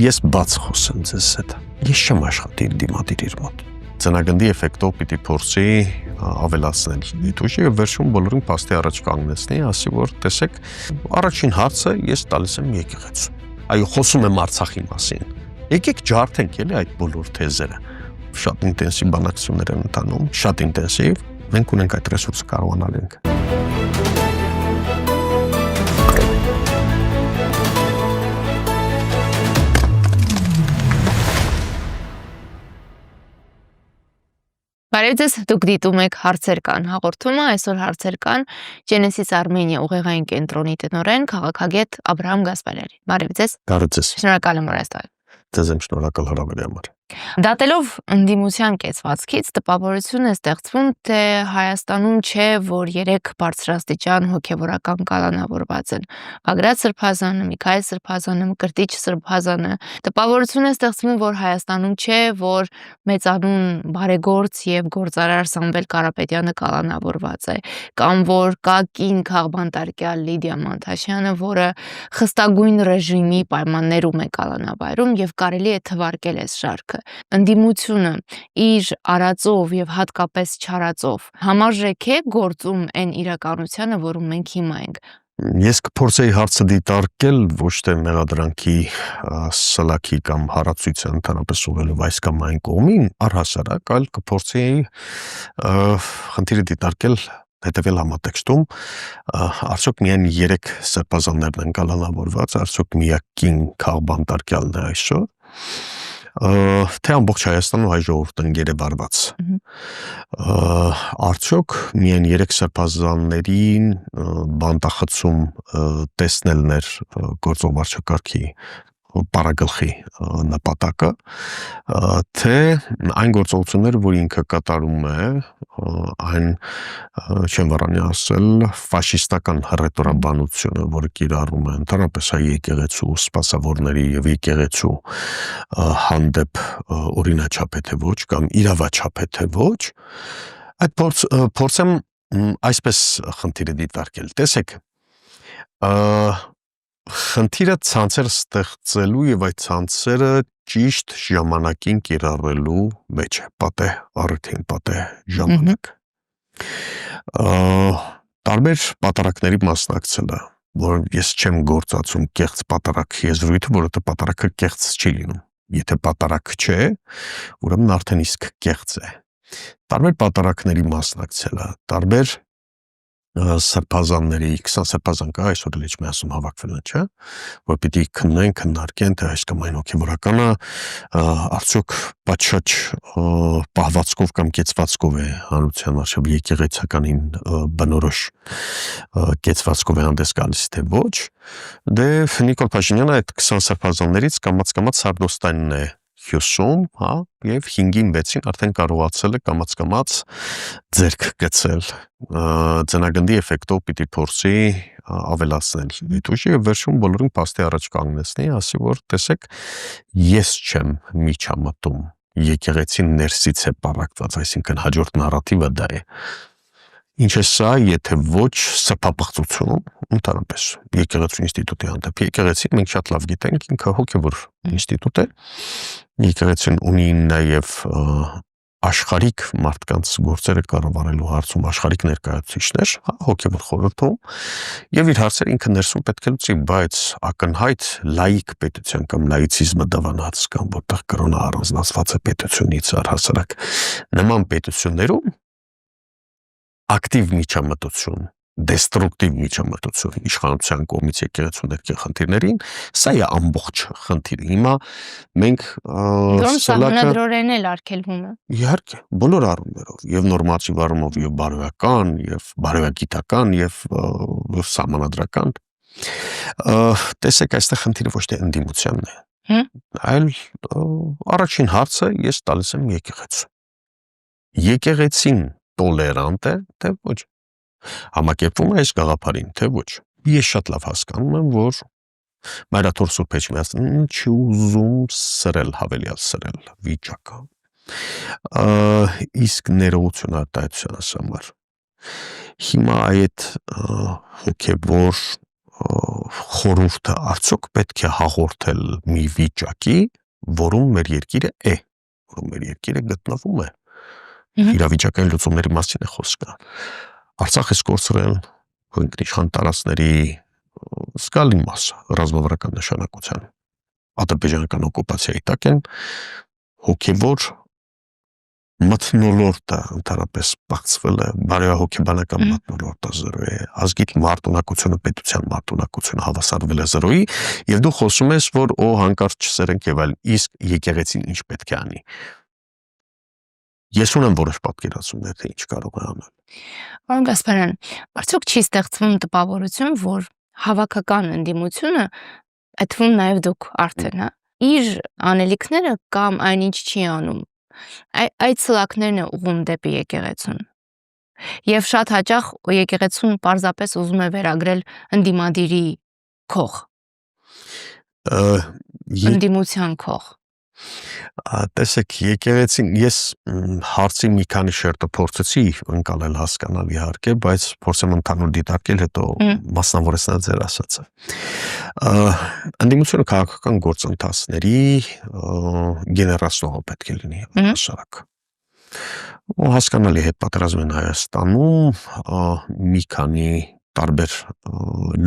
Ես բաց խոսեմ ձեզ հետ։ Ես չեմ աշխատի դիմադիր իր մոտ։ Ծնագնդի էֆեկտով պիտի փորձի ավելացնել դիտուժը եւ վերջում բոլորին փաստի առաջ կանգնեցնի, ասի որ տեսեք, առաջին հարցը ես տալիս եմ եկեղեցու։ Այո, խոսում եմ Արցախի մասին։ Եկեք ջարդենք էլի այդ բոլոր թեզերը։ Շատ ինտենսիվ բանակցություններ են ընթանում, շատ ինտենսիվ։ Մենք ունենք այդ ռեսուրսը կարողանալ ենք։ Բարև ձեզ, դուք դիտում եք հարցեր կան հաղորդումը, այսօր հարցեր կան Genesis Armenia ուղեղային կենտրոնի տնօրեն քաղաքագետ Աբրահամ Գասպարյանի։ Բարև ձեզ։ Բարև ձեզ։ Շնորհակալ եմ, որ այստեղ եք։ Ձեզ եմ շնորհակալ հրավերի համար։ Դատելով ընդդիմության կեցվածքից տպավորություն է ստեղծվում, թե Հայաստանում չէ, որ 3 բարձրաստիճան հոգևորական կալանավորված են։ Բագրատ Սրբազանը, Միքայել Սրբազանը, Մկրտիչ Սրբազանը։ Տպավորություն է ստեղծվում, որ Հայաստանում չէ, որ մեծանուն բարեգործ եւ գործարար Սամվել Կարապետյանը կալանավորված է, կամ որ կա կին քաղբանտարկյալ Լիդիա Մանթաշյանը, որը խստագույն ռեժիմի պայմաններում է կալանավայրում եւ կարելի է թվարկել այս շարքը։ Ընդդիմությունը իր արածով եւ հատկապես չարածով համարժեք է գործում այն իրականությանը, որում մենք հիմա ենք։ Ես կփորձեի հարցը դիտարկել ոչ թե մեղադրանքի սլաքի կամ հարացության ընդհանրապես ուղղելով այս կամ այն կողմին, առհասարակ, այլ կփորձեի խնդիրը դիտարկել հետևյալ համատեքստում, արդյոք միայն 3 սրբազաններն են կալանավորված, արդյոք միակին քաղբանտարկյալն է այսօր, թե ամբողջ Հայաստանում հայ ժողովուրդն գերեվարված։ Արդյոք միայն 3 սրբազաններին բանտախցում տեսնելն էր գործող վարչակարգի պարագլխի նպատակը, թե այն գործողությունները, որ ինքը կատարում է, այն չեմ վարանի ասել ֆաշիստական հռետորաբանությունը, որը կիրառում է ընդհանրապես հայ եկեղեցու սպասավորների եւ եկեղեցու հանդեպ օրինաչափ է թե ոչ կամ իրավաչափ է թե ոչ, այդ փորձեմ այսպես խնդիրը դիտարկել։ Տեսեք, խնդիրը ցանցեր ստեղծելու եւ այդ ցանցերը ճիշտ ժամանակին կիրառելու մեջ է, պատեհ առիթին, պատեհ ժամանակ։ Տարբեր պատարակների մասնակցելը, որ ես չեմ գործածում կեղծ պատարակ եզրույթը, որովհետեւ պատարակը կեղծ չի լինում։ Եթե պատարակ չէ, ուրեմն արդեն իսկ կեղծ է։ Տարբեր պատարակների մասնակցելը, տարբեր սրբազանների 20 սրբազան կա, այսօր էլ իջում ասում հավաքվել են, չէ, որ պիտի քննեն, քննարկեն, թե այս կամ այն հոգևորականը արդյոք պատշաճ պահվածքով կամ կեցվածքով է հանրության արժեվ եկեղեցականին բնորոշ կեցվածքով է հանդես գալիս, թե ոչ, դե Նիկոլ Փաշինյանը այդ 20 սրբազաններից կամաց Սարդոստայնն է հյուսում, հա, եւ 5-ին 6-ին արդեն կարողացել է կամաց ձեռք գցել ծնագնդի էֆեկտով պիտի փորձի ավելացնել դիտուժը եւ վերջում բոլորին փաստի առաջ կանգնեցնի, ասի որ տեսեք, ես չեմ միջամտում, եկեղեցին ներսից է պարակված, այսինքն հաջորդ նարատիվը դա է։ Ինչ է սա, եթե ոչ սրբապղծություն, ընդհանրապես եկեղեցու ինստիտուտի հանդեպ։ Եկեղեցին մենք շատ լավ գիտենք, ինքը հոգևոր ինստիտուտ է։ Եկեղեցին ունի նաև աշխարհիկ մարդկանց գործերը կառավարելու հարցում աշխարհիկ ներկայացուցիչներ, հոգևոր խորհրդում, եւ իր հարցերը ինքը ներսում պետք է լուծի, բայց ակնհայտ լաիկ պետության կամ լաիցիզմը դավանած կամ որտեղ կրոնը առանձնացված է պետությունից առհասարակ նման պետություններում ակտիվ միջամտություն, դեստրուկտիվ միջամտություն իշխանության կողմից եկեղեցու ներքին խնդիրներին, սա է ամբողջ խնդիրը։ Հիմա մենք սահմանադրորեն էլ արգելվում է։ Իհարկե, բոլոր առումներով, եւ նորմատիվ առումով, եւ բարոյական, եւ բարոյագիտական, եւ սահմանադրական։ Տեսեք, այստեղ խնդիրը ոչ թե ընդդիմությանն է, այլ առաջին հարցը ես տալիս եմ եկեղեցու։ Եկեղեցին տոլերանտ է, թե ոչ։ Համակերպվում է այս գաղափարին, թե ոչ։ Ես շատ լավ հասկանում եմ, որ Մայրաթոր Սուրբ Էջմիածն չի ուզում սրել, հավելյալ սրել վիճակը։ Իսկ ներողություն արտահայտության համար։ Հիմա այդ հոգևոր խորհուրդը արդյոք պետք է հաղորդել մի վիճակի, որում մեր երկիրը է, որում մեր երկիրը գտնվում է։ Իրավիճակային լուծումների մասին է խոսքը։ Արցախը կորցրել ինքնիշխան տարածքների զգալի մասը ռազմավարական նշանակության ադրբեջանական օկուպացիայի տակ են, հոգևոր մթնոլորտը ընդհանրապես բացվել է, բարոյահոգեբանական մթնոլորտը զրո է, ազգի մարտունակությունը, պետության մարտունակությունը հավասարվել է զրոյի, եւ դու խոսում ես, որ հանկարծ չսերենք եւ այլն, իսկ եկեղեցին ինչ պետք է անի։ Ես ունեմ որոշ պատկերացումներ, թե ինչ կարող է անել։ Պարոն Գասպարյան, արդյոք չի ստեղծվում տպավորություն, որ հավաքական ընդդիմությունը, այդ թվում նաև դուք արդեն, իր անելիքները կամ այնինչ չի անում, այդ սլաքներն է ուղում դեպի եկեղեցուն։ Եվ շատ հաճախ եկեղեցուն պարզապես ուզում է վերագրել ընդդիմադիրի քող, ընդդիմության քող։ Տեսեք, եկեղեցին, ես հարցի մի քանի շերտը փորձեցի ընկալել, հասկանալ իհարկե, բայց փորձեմ ընդհանուր դիտարկել, հետո մասնավորեցնել ձեր ասածը։ Ընդդիմությունը քաղաքական գործընթացների գեներացնողը պետք է լինի հասարակ։ Հասկանալի հետ պատերազմին Հայաստանում մի քանի տարբեր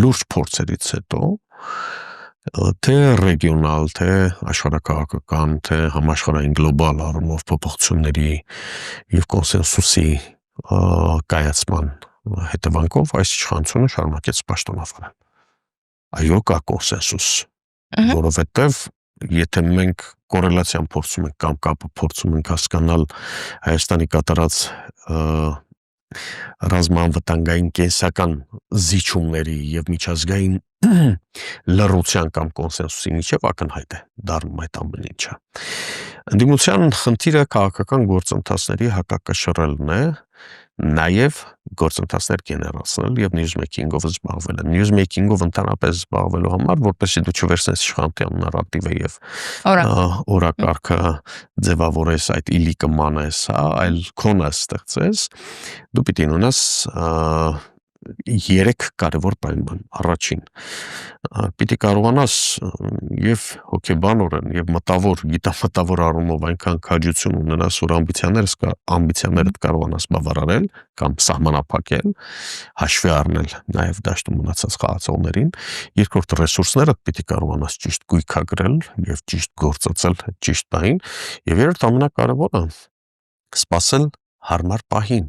լուրջ փորձերից հետո թե ռեգիոնալ, թե աշխարհաքաղաքական, թե համաշխարհային գլոբալ առումով փոփոխությունների եւ կոնսենսուսի կայացման հետևանքով այս իշխանությունը շարունակեց պաշտոնավարել։ Այո, կա կոնսենսուս, որովհետեւ եթե մենք կորելացիան փորձում ենք կամ կապը փորձում ենք հասկանալ Հայաստանի կատարած ռազմաանվտանգային կենսական զիջումների եւ միջազգային լռության կամ կոնսենսուսի միջև ակնհայտ է դառնում այդ ամեն ինչը։ Ընդդիմության խնդիրը քաղաքական գործընթացների հակակշռելն է, նաև գործընթացներ գեներացնել եւ նյուզմեյքինգով զբաղվել։ Նյուզմեյքինգով ընդհանրապես զբաղվելու համար, որպեսզի դու չվերցնես իշխանության նարատիվը եւ օրակարգը ձևավորես, այդ իլիկը մանես, այլ քոնը ստեղծես, դու պիտի ունենաս 3 կարևոր պայման։ Առաջին, պիտի կարողանաս եւ հոգեբանորեն եւ գիտամտավոր առումով այնքան քաջություն ունենաս, որ ամբիցիաներդ կարողանաս բավարարել կամ սահմանափակել, հաշվի առնել նաեւ դաշտում մնացած խաղացողներին։ Երկրորդ, ռեսուրսներդ պիտի կարողանաս ճիշտ գույքագրել եւ ճիշտ գործածել ճիշտ պահին, եւ երրորդ ամենակարևորը սպասել հարմար պահին։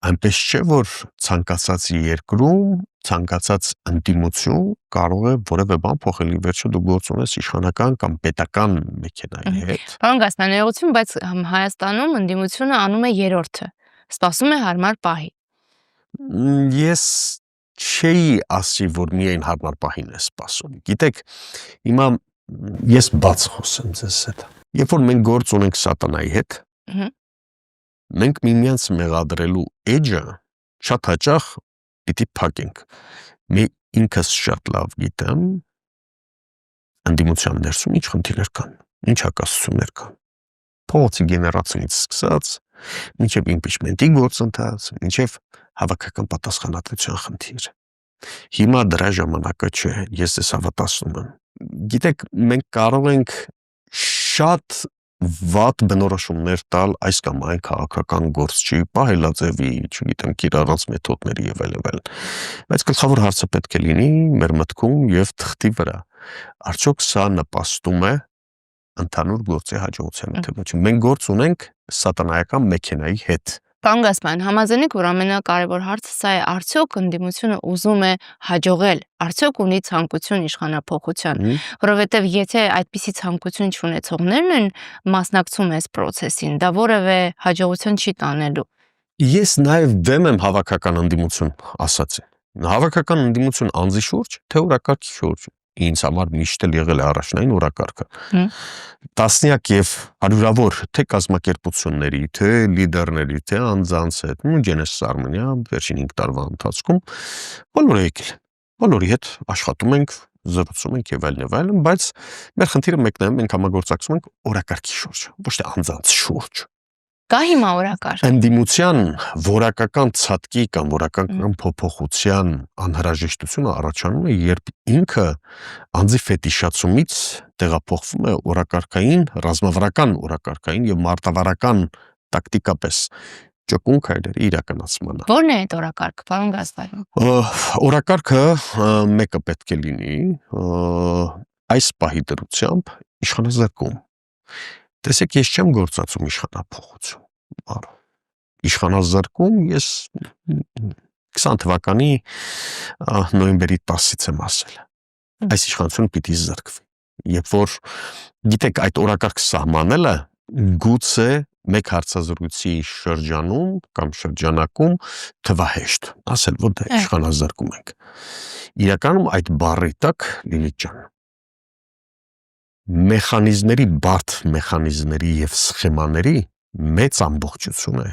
Այնպես չէ, որ ցանկացած երկրում, ցանկացած ընդդիմություն կարող է որևէ բան փոխել, ի վերջո դու գործ ունես իշխանական կամ պետական մեքենայի հետ։ Պարոն Գասպարյան, ներողություն, բայց Հայաստանում ընդդիմությունը անում է երրորդը, սպասում է հարմար պահի։ Ես չէի ասի, որ միայն հարմար պահին է սպասում։ Գիտեք, հիմա ես բաց խոսեմ ձեզ հետ։ Երբ որ մենք գործ ունենք սատանայի հետ, մենք միմյանց մեղադրելու էջը շատ հաճախ պիտի փակենք։ Ինքս շատ լավ գիտեմ ընդդիմության ներսում ինչ խնդիրներ կան, ինչ հակասություններ կան։ Փողոցի գեներացիոնից սկսած, մինչև իմպիչմենտի գործընթաց, մինչև հավաքական պատասխանատվության խնդիր։ Հիմա դրա ժամանակը չէ, ես ձեզ հավատացնում եմ։ Գիտեք, մենք կարող ենք շատ վատ բնորոշումներ տալ այս կամ այն քաղաքական գործչի, պահելաձևի, չգիտեմ, կիրառած մեթոդների եւ այլն։ Բայց գլխավոր հարցը պետք է լինի մեր մտքում եւ թղթի վրա։ Արդյոք սա նպաստում է ընդհանուր գործի հաջողությանը, թե ոչ։ Մենք գործ ունենք սատանայական մեքենայի հետ։ Պարոն Գասպարյան, համաձայնեք, որ ամենակարևոր հարցը սա է, արդյոք ընդդիմությունը ուզում է հաջողել, արդյոք ունի ցանկություն իշխանափոխության, որովհետև եթե այդպիսի ցանկություն չունեցողներն են մասնակցում այս process-ին, դա որևէ հաջողություն չի տանելու։ Ես նաև դեմ եմ հավաքական ընդդիմություն ասացին։ Հավաքական ընդդիմություն անձի շուրջ, թե օրակարգի շուրջ։ Ինձ համար միշտ էլ եղել է առաջնային օրակարգը։ Տասնյակ եւ հարյուրավոր թե կազմակերպությունների, թե լիդերների, թե անձանց հետ, Ջենես Սարմենյան վերջին 5 տարվա ընթացքում բոլորը եկել են։ Բոլորի հետ աշխատում ենք, զրուցում ենք եւ այլն, բայց մեր խնդիրը մեկն է, մենք համագործակցում ենք օրակարգի շուրջ, ոչ թե անձանց շուրջ։ Կա հիմա օրակարգ։ Ընդդիմության որակական ցածկի կամ որակական փոփոխության անհրաժեշտությունը առաջանում է, երբ ինքը անձի ֆետիշացումից տեղափոխվում է օրակարգային, ռազմավարական օրակարգային եւ մարտավարական տակտիկապես ճկուն քայլերի իրականացմանը։ Ո՞րն է այդ օրակարգը, պարոն Գասպարյան։ Օրակարգը մեկը պետք է լինի այս պահի դրությամբ իշխանազրկում։ Տեսեք, ես չեմ գործածում իշխանափոխություն։ Իշխանազրկում ես 20 թվականի նոյեմբերի 10-ից եմ ասել։ Այս իշխանությունը պիտի զրկվի։ Երբ որ գիտեք այդ օրակարգ սահմանելը գուցե մեկ հարցազրույցի շրջանում կամ շրջանակում թվահեշտ ասել, որ դա իշխանազրկում ենք։ Իրականում այդ բառի տակ Լիլիթ ջան մեխանիզմների, բարդ մեխանիզմների եւ սխեմաների մեծ ամբողջություն է։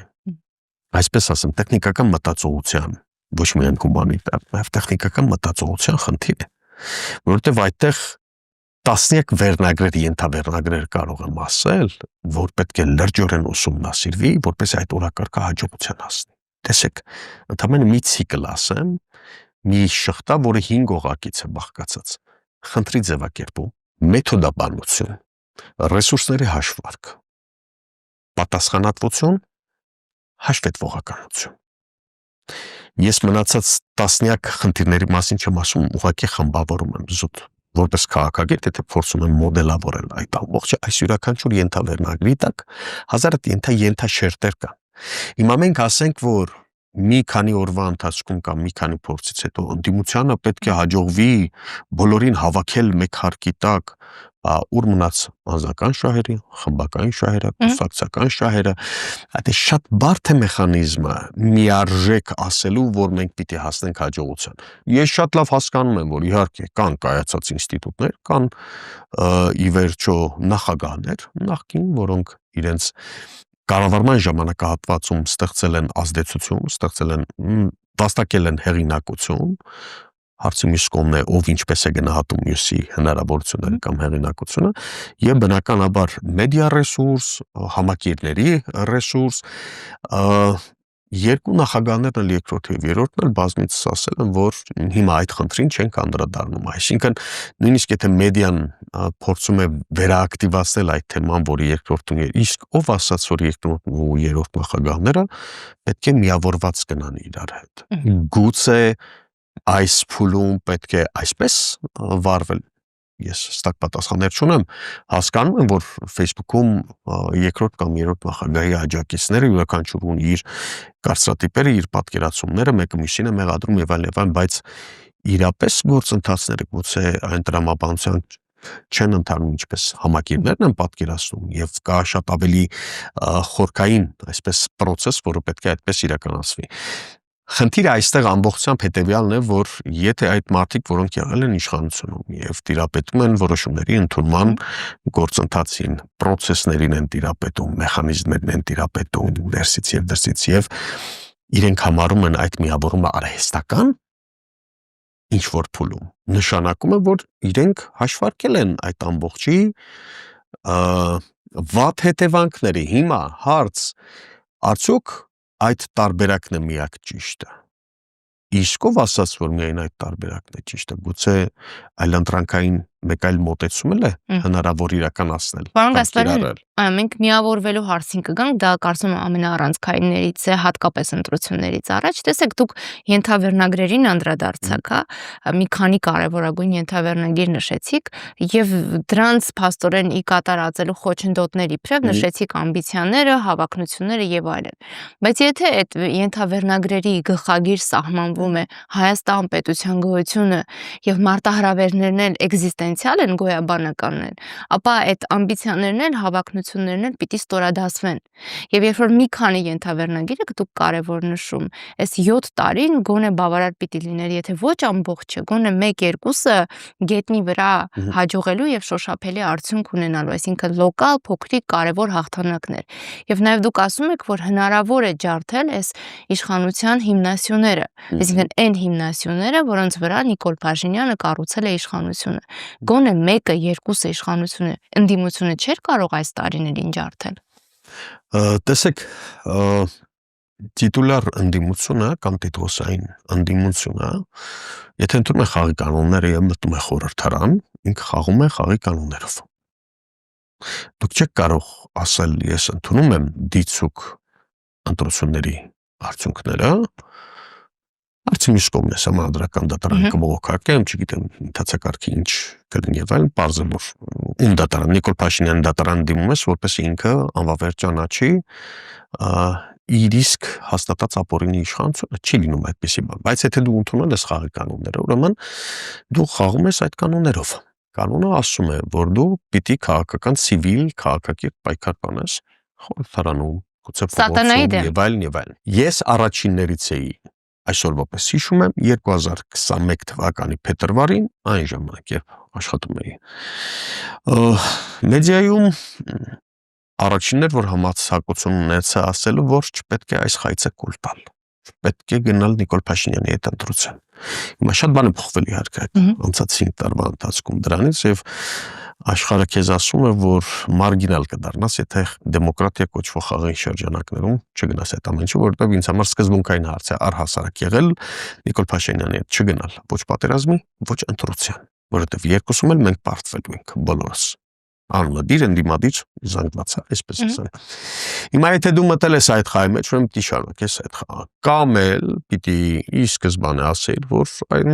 Այսպես ասեմ, տեխնիկական մտածողության, ոչ միայն հումանիտար, նաեւ տեխնիկական մտածողության խնդիր է, որովհետեւ այդտեղ տասնյակ վերնագրեր, ենթավերնագրեր կարող եմ ասել, որ պետք է լրջորեն ուսումնասիրվի, որպես այդ օրակարգը հաջողության հասնի։ Տեսեք, ընդհանրապես մի ցիկլ ասեմ, մի շղթա, որը 5 օղակից է բաղկացած, խնդրի ձևակերպում, մեթոդաբանություն, ռեսուրսների հաշվարկ, պատասխանատվություն, հաշվետվողականություն։ Ես մնացած տասնյակ խնդիրների մասին չեմ ասում, ուղղակի խմբավորում եմ զուտ, որպես քաղաքագետ, եթե փորձում եմ մոդելավորել այդ ամբողջը, այս յուրաքանչյուր ենթավերնագրի տակ հազարդ ենթաշերտեր կան։ Հիմա մենք ասենք, որ մի քանի օրվա ընթացքում կամ մի քանի փորձից հետո ընդդիմությանը պետք է հաջողվի բոլորին հավաքել մեկ հարկի տակ, ուր մնաց անձնական շահերը, խմբական շահերը, կուսակցական շահերը, այդ շատ բարդ է մեխանիզմը միարժեք ասելու, որ մենք պիտի հասնենք հաջողության։ Ես շատ լավ հասկանում եմ, որ իհարկե կան կայացած ինստիտուտներ, կան ի վերջո նախագահներ, նախկին, որոնք իրենց կառավարման ժամանակահատվածում ստեղծել են ազդեցություն, ստեղծել են, վաստակել են հեղինակություն, հարցի մյուս կողմն է, ով ինչպես է գնահատում մյուսի հնարավորությունները կամ հեղինակությունը, եւ բնականաբար մեդիա ռեսուրս, համակիրների ռեսուրս, երկու նախագահներն էլ երկրորդը եւ երրորդն էլ բազմիցս ասել են, որ հիմա այդ խնդրին չենք անդրադառնում, այսինքն նույնիսկ եթե մեդիան փորձում է վերաակտիվացնել այդ թեման, որը երկրորդն է, իսկ ով ասաց, որ երկրորդն ու երրորդ նախագահները պետք է միավորված գնան իրար հետ։ Գուցե այս փուլում պետք է այսպես վարվել։ Ես հստակ պատասխաններ չունեմ, հասկանում եմ, որ Facebook-ում երկրորդ կամ երրորդ նախագահի աջակիցները յուրաքանչյուր ունի իր կարծրատիպերը, իր պատկերացումները, մեկը մյուսին է մեղադրում եւ այլն, բայց իրապես գործընթացները գուցե այն տրամաբանության չեն ընթանում ինչպես համակիրներն են պատկերացնում եւ կա շատ ավելի խորքային այսպես process, որը պետք է այդպես իրականացվի։ Խնդիրը այստեղ ամբողջությամբ հետեւյալն է, որ եթե այդ մարդիկ, որոնք եղել են իշխանությունում եւ տիրապետում են որոշումների ընդունման գործընթացին, process-ներին են տիրապետում, մեխանիզմներն են տիրապետում, ներսից եւ դրսից եւ իրենք համարում են այդ միավորումը արհեստական, ինչ որ փուլում, նշանակում է, որ իրենք հաշվարկել են այդ ամբողջի վատ հետևանքները։ Հիմա հարց, արդյոք այդ տարբերակն է միակ ճիշտը։ Իսկ ով ասաց, որ միայն այդ տարբերակն է ճիշտը, գուցե այլընտրանքային մեկ այլ մոտեցում է հնարավոր իրականացնել։ Պարոն Գասպարյան, մենք միավորվելու հարցին կգանք, դա կարծում եմ ամենաառանցքայիններից է, հատկապես ընտրություններից առաջ։ Տեսեք, դուք ենթավերնագրերին անդրադարձաք, մի քանի կարևորագույն ենթավերնագիր նշեցիք եւ դրանց փաստորեն ի կատարածելու խոչընդոտներ իբրև նշեցիք ամբիցիաները, հավակնությունները եւ այլն։ Բայց եթե այդ ենթավերնագրերի գլխագիր սահմանվում է Հայաստան պետության գոյությունը եւ մարտահրավերներն էլ էգզիստենցիալ են, գոյաբանական են, ապա այդ ամբիցիաներն էլ, հավակնություններն էլ պիտի ստորադասվեն։ Եվ երբ որ մի քանի ենթավերնագիր եք դուք կարևոր նշում, այս 7 տարին գոնե բավարար պիտի լիներ, եթե ոչ ամբողջը, գոնե 1-2-ը գետնի վրա հաջողելու եւ շոշափելի արդյունք ունենալու, այսինքն լոկալ, փոքրիկ, կարևոր հաղթանակներ։ Եվ նաեւ դուք ասում եք, որ հնարավոր է ջարդել այս իշխանության հիմնասյուները, այսինքն այն հիմնասյուները, որոնց վրա Նիկոլ Փաշինյանը կառուցել է իշխանությունը։ Գոնե 1-2-ը իշխանությունը, ընդդիմությունը չէր կարող այս տարիներին ջարդել։ Տեսեք, տիտուլար ընդդիմությունը կամ տիտղոսային ընդդիմությունը, եթե ընդունում է խաղի կանոնները եւ մտնում է խորհրդարան, ինքը խաղում է խաղի կանոններով։ Դուք չեք կարող ասել, ես ընդունում եմ դիցուկ ընտրությունների արդյունքները, արդյոք մյուս կողմն է համանդրական դատարան կբողոքարկեմ, չգիտեմ, ընթացակարգի ինչ կլինի եւ այլն, պարզ է որ ում դատարան Նիկոլ Փաշինյանի դատարան դիմում ես, որպես ինքը անվավեր ճանաչի իր իսկ հաստատած ապօրինի իշխանությունը, չի լինում այդպեսի բան, բայց եթե դու ընդունել ես խաղի կանոնները, ուրեմն դու խաղում ես այդ կանոններով։ Կանոնը ասում է, որ դու պիտի քաղաքական ցիվիլ քաղաքակիրթ պայքար կանես խորհրդարանում, գուցե Սատանայի դեմ։ եւ այլն եւ այլն։ Ես առաջիններից էի, այսօրվա պես հիշում եմ 2021 թվականի փետրվարին, այն ժամանակ երբ աշխատում էի մեդիայում առաջիններ, որ համացակություն ունեցա ասելու, որ չպետք է այս խայծը կուլ տալ, պետք է գնալ Նիկոլ Փաշինյանի հետ ընտրության։ Հիմա շատ բան է փոխվել իհարկե անցած 5 տարվա ընթացքում դրանից եւ աշխարհը քեզ ասում է, որ մարգինալ կդառնաս, եթե դեմոկրատիա կոչվող խաղային շրջանակներում չգնաս այդ ամենը, որովհետեւ ինձ համար սկզբունքային հարց է առհասարակ եղել Նիկոլ Փաշինյանի հետ չգնալ ոչ պատերազմի, ոչ ընտրության, որովհետեւ երկուսում էլ մենք պարտվելու ենք բոլորս։ Անմդիր ընդդիմադիր զանգված է, այսպես ասեմ։ Հիմա եթե դու մտել ես այդ խաղի մեջ, ուրեմն պիտի շարունակես այդ խաղը։ Կամ էլ պիտի ի սկզբանե ասեիր, որ այն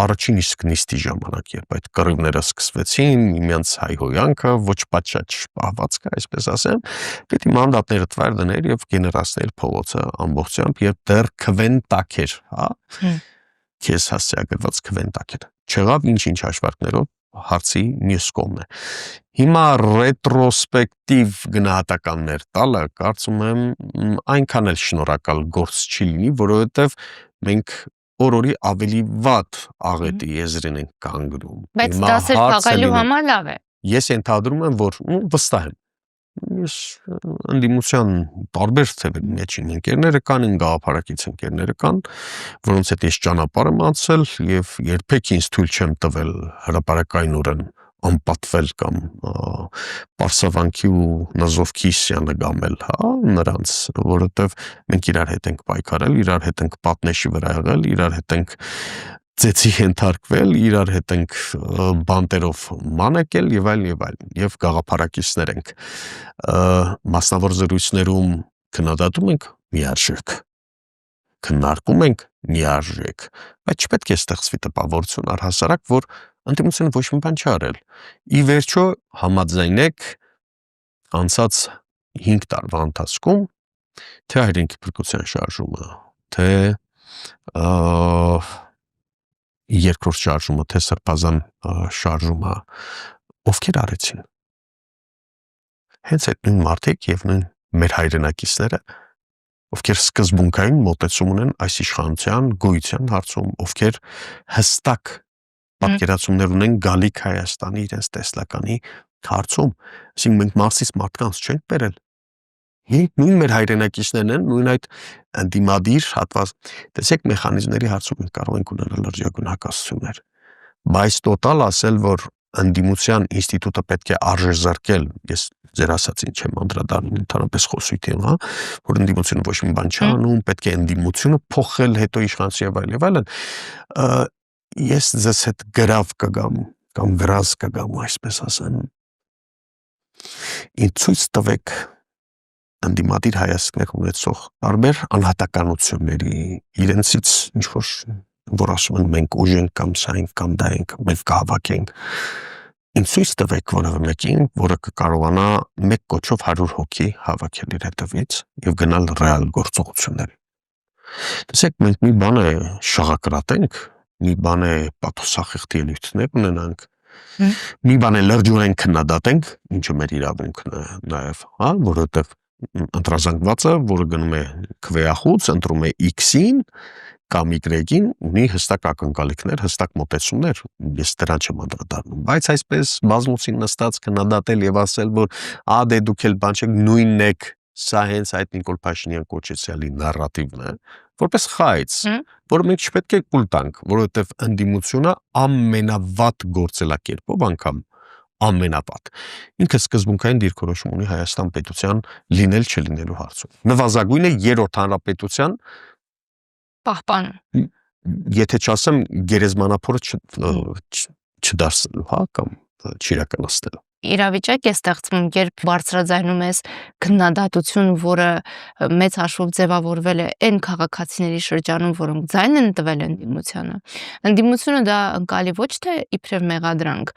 առաջին իսկ նիստի ժամանակ, երբ այդ կռիվները սկսվեցին, միմյանց հայհոյանքը, ոչ պատշաճ պահվածքը, այսպես ասեմ, պիտի մանդատները տվար դներ եւ գեներացնել փողոցը ամբողջությամբ եւ դեռ քվենտակ էր, հա։ Քեզ հասցեագրված քվենտակ էր։ Չեղավ ինչ-ինչ հաշվարկներով հարցի մյուս կողմն է։ Հիմա ռետրոսպեկտիվ գնահատականներ տալը, կարծում եմ, այնքան էլ շնորհակալ գործ չի լինի, որովհետև մենք օր-օրի ավելի վատ աղետի եզրին ենք կանգնում։ Բայց դասեր խաղալու համար լավ է։ Ես ենթադրում եմ, որ վստահ եմ։ Ես ընդդիմության տարբեր թևերի մեջ իմ ընկերները կան, իմ գաղափարակից ընկերները կան, որոնց հետ ես ճանապարհ եմ անցել եւ երբեք ինձ թույլ չեմ տվել հրապարակայնորեն անպատվել կամ պարսավանքի ու նազովքի սյանը գամել, հա, նրանց, որովհետեւ մենք իրար հետ ենք պայքարել, իրար հետ ենք պատնեշի վրա եղել, իրար հետ ենք ծեծի ենթարկվել, իրար հետ ենք բանտերով մանեկել եւ այլն եւ գաղափարակիցներ ենք մասնավոր զրույցներում քննադատում ենք միարժեք, քննարկում ենք միարժեք, բայց չպետք է ստեղծվի տպավորություն առհասարակ, որ ընդդիմությունը ոչ մի բան չի արել։ Ի վերջո համաձայնեք անցած 5 տարվա ընթացքում թե հայրենիքի փրկության շարժումը, թե երկրորդ շարժումը, թե սրբազան շարժումը, ովքեր արեցին։ Հենց այդ նույն մարդիկ եւ նույն մեր հայրենակիցները, ովքեր սկզբունքային մոտեցում ունեն այս իշխանության գոյության հարցում, ովքեր հստակ պատկերացումներ ունեն գալիք Հայաստանի իրենց տեսլականի հարցում, այսինքն մենք Մարսից մարդկանց չենք բերել։ Նույն մեր հայրենակիցներն են, նույն այդ ընդդիմադիր հատված, տեսեք մեխանիզմների հարցում մենք կարող ենք ունենալ լրջագույն հակասություններ, բայց տոտալ ասել, որ ընդդիմության ինստիտուտը պետք է արժեզրկել, ես ձեր ասածին չեմ անդրադառնում, ընդհանրապես խոսույթ եմ, հա, որ ընդդիմությունը ոչ մի բան չի անում, պետք է ընդդիմությունը փոխել, հետո իշխանություն եւ այլն, ես ձեզ հետ գրավ կգամ կամ գրազ կգամ, այսպես ասեմ, ինձ ցույց տվեք ընդդիմադիր հայացքներ ունեցող տարբեր անհատականությունների, իրենցից ինչ-որ որ ասում են մենք ուժ ենք կամ սա ենք կամ դա ենք, մենք կհավաքենք, ինձ ցույց տվեք որևէ մեկին, որը կկարողանա մեկ կոչով 100 հոգի հավաքել իր հետևից եւ գնալ ռեալ գործողությունների։ Տեսեք, մենք մի բան է շաղակրատենք, մի բան է պաթոսախիղթ ելույթներ ունենանք, մի բան է լրջորեն քննադատենք, ինչը մեր իրավունքն է նաեւ, հա, որովհետեւ ընտրազանգվածը, որը գնում է քվեախուց, ընտրում է X-ին կամ Y-ին, ունի հստակ ակնկալիքներ, հստակ մոտեցումներ, ես դրան չեմ անդրադառնում, բայց այսպես բազմոցին նստած քննադատել եւ ասել, որ դե դուք էլ բան չեք, նույնն եք, սա հենց այդ Նիկոլ Փաշինյան կոչեցյալի նարատիվն է, որպես խայծ, որը մենք չպետք է կուլ տանք, որովհետեւ ընդդիմությունը ամենավատ գործելակերպով անգամ ամենապատ։ Ինքը սկզբունքային դիրքորոշում ունի Հայաստան պետության լինել չլինելու հարցում։ Նվազագույնը երրորդ հանրապետության, Պահպանում։ եթե չասեմ գերեզմանափորը չդարձնելու, հա, կամ չիրականացնելու։ Իրավիճակ է ստեղծվում, երբ բարձրաձայնում ես քննադատություն, որը մեծ հաշվով ձևավորվել է այն քաղաքացիների շրջանում, որոնք ձայն են տվել ընդդիմությանը։ Ընդդիմությունը դա ընկալի ոչ թե իբրև մեղադրանք,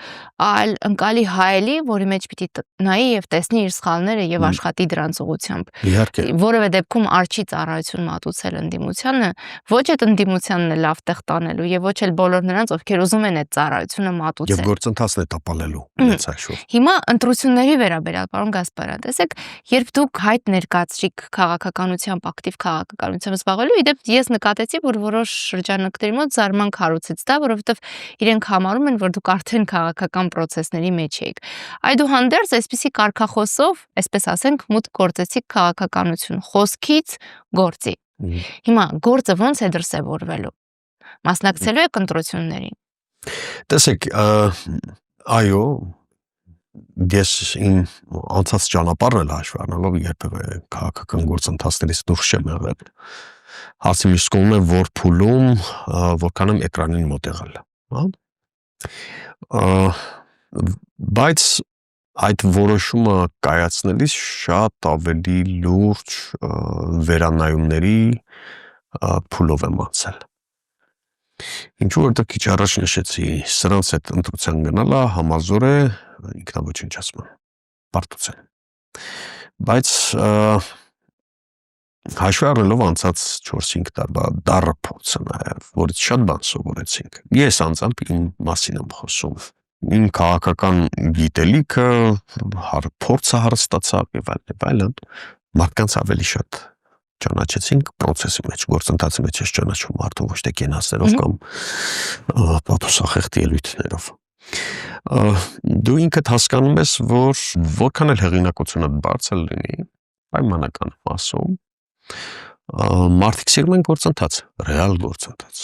այլ ընկալի հայելի, որի մեջ պիտի նայի եւ տեսնի իր սխալները եւ աշխատի դրանց ուղղությամբ։ Իհարկե։ Որևէ դեպքում արչի ծառայություն մատուցել ընդդիմությանը, ոչ այդ ընդդիմությանն է լավ տեղ տանելու եւ ոչ էլ բոլոր նրանց, ովքեր ուզում են այդ ծառայությունը մատուցել։ Եվ գործընթացն է տապալելու մեծ հաշվով։ Հիմա ընտրությունների վերաբերյալ, պարոն Գասպարյան, տեսեք, երբ դուք հայտ ներկայացրիք քաղաքականությամբ, ակտիվ քաղաքականությամբ զբաղվելու, իդեպ ես նկատեցի, որ որոշ շրջանակների մոտ զարմանք հարուցեց դա, որովհետև իրենք համարում են, որ դուք արդեն քաղաքական process-ների մեջ եք։ Այդուհանդերձ, այսպիսի կարգախոսով, այսպես ասենք, մուտք գործեցիք քաղաքականություն, խոսքից գործի։ Հիմա գործը ոնց է դրսևորվելու։ Մասնակցելու եք ընտրություններին։ Տեսեք, այո, ես իմ անցած ճանապարհն էլ հաշվի առնելով երբևէ քաղաքական գործընթացներից դուրս չեմ եղել։ Հարցի միշտ կողմն է, որ փուլում որքան եմ էկրանին մոտ եղել, հա։ Բայց այդ որոշումը կայացնելիս շատ ավելի լուրջ վերանայումների փուլով եմ անցել։ Ինչու որտեղ քիչ առաջ նշեցի, սրանց հետ ընտրության գնալը համազոր է ինքնաոչնչացման, պարտության։ Բայց հաշվի առնելով անցած 4-5 տարվա դառը փորձը նաև, որից շատ բան սովորեցինք։ Ես անձամբ իմ մասին եմ խոսում։ Իմ քաղաքական գիտելիքը, փորձը հարստացավ եւ այլն, մարդկանց ավելի շատ ճանաչեցինք process-ի մեջ, գործընթացի մեջ ես ճանաչում մարդու ոչ թե կենացներով կամ պաթոսախեղդի ելույթներով։ Դու ինքդ հասկանում ես, որ որքան էլ հեղինակությունը բարձր լինի, պայմանական մասում, մարդիկ սիրում են գործընթաց, ռեալ գործընթաց,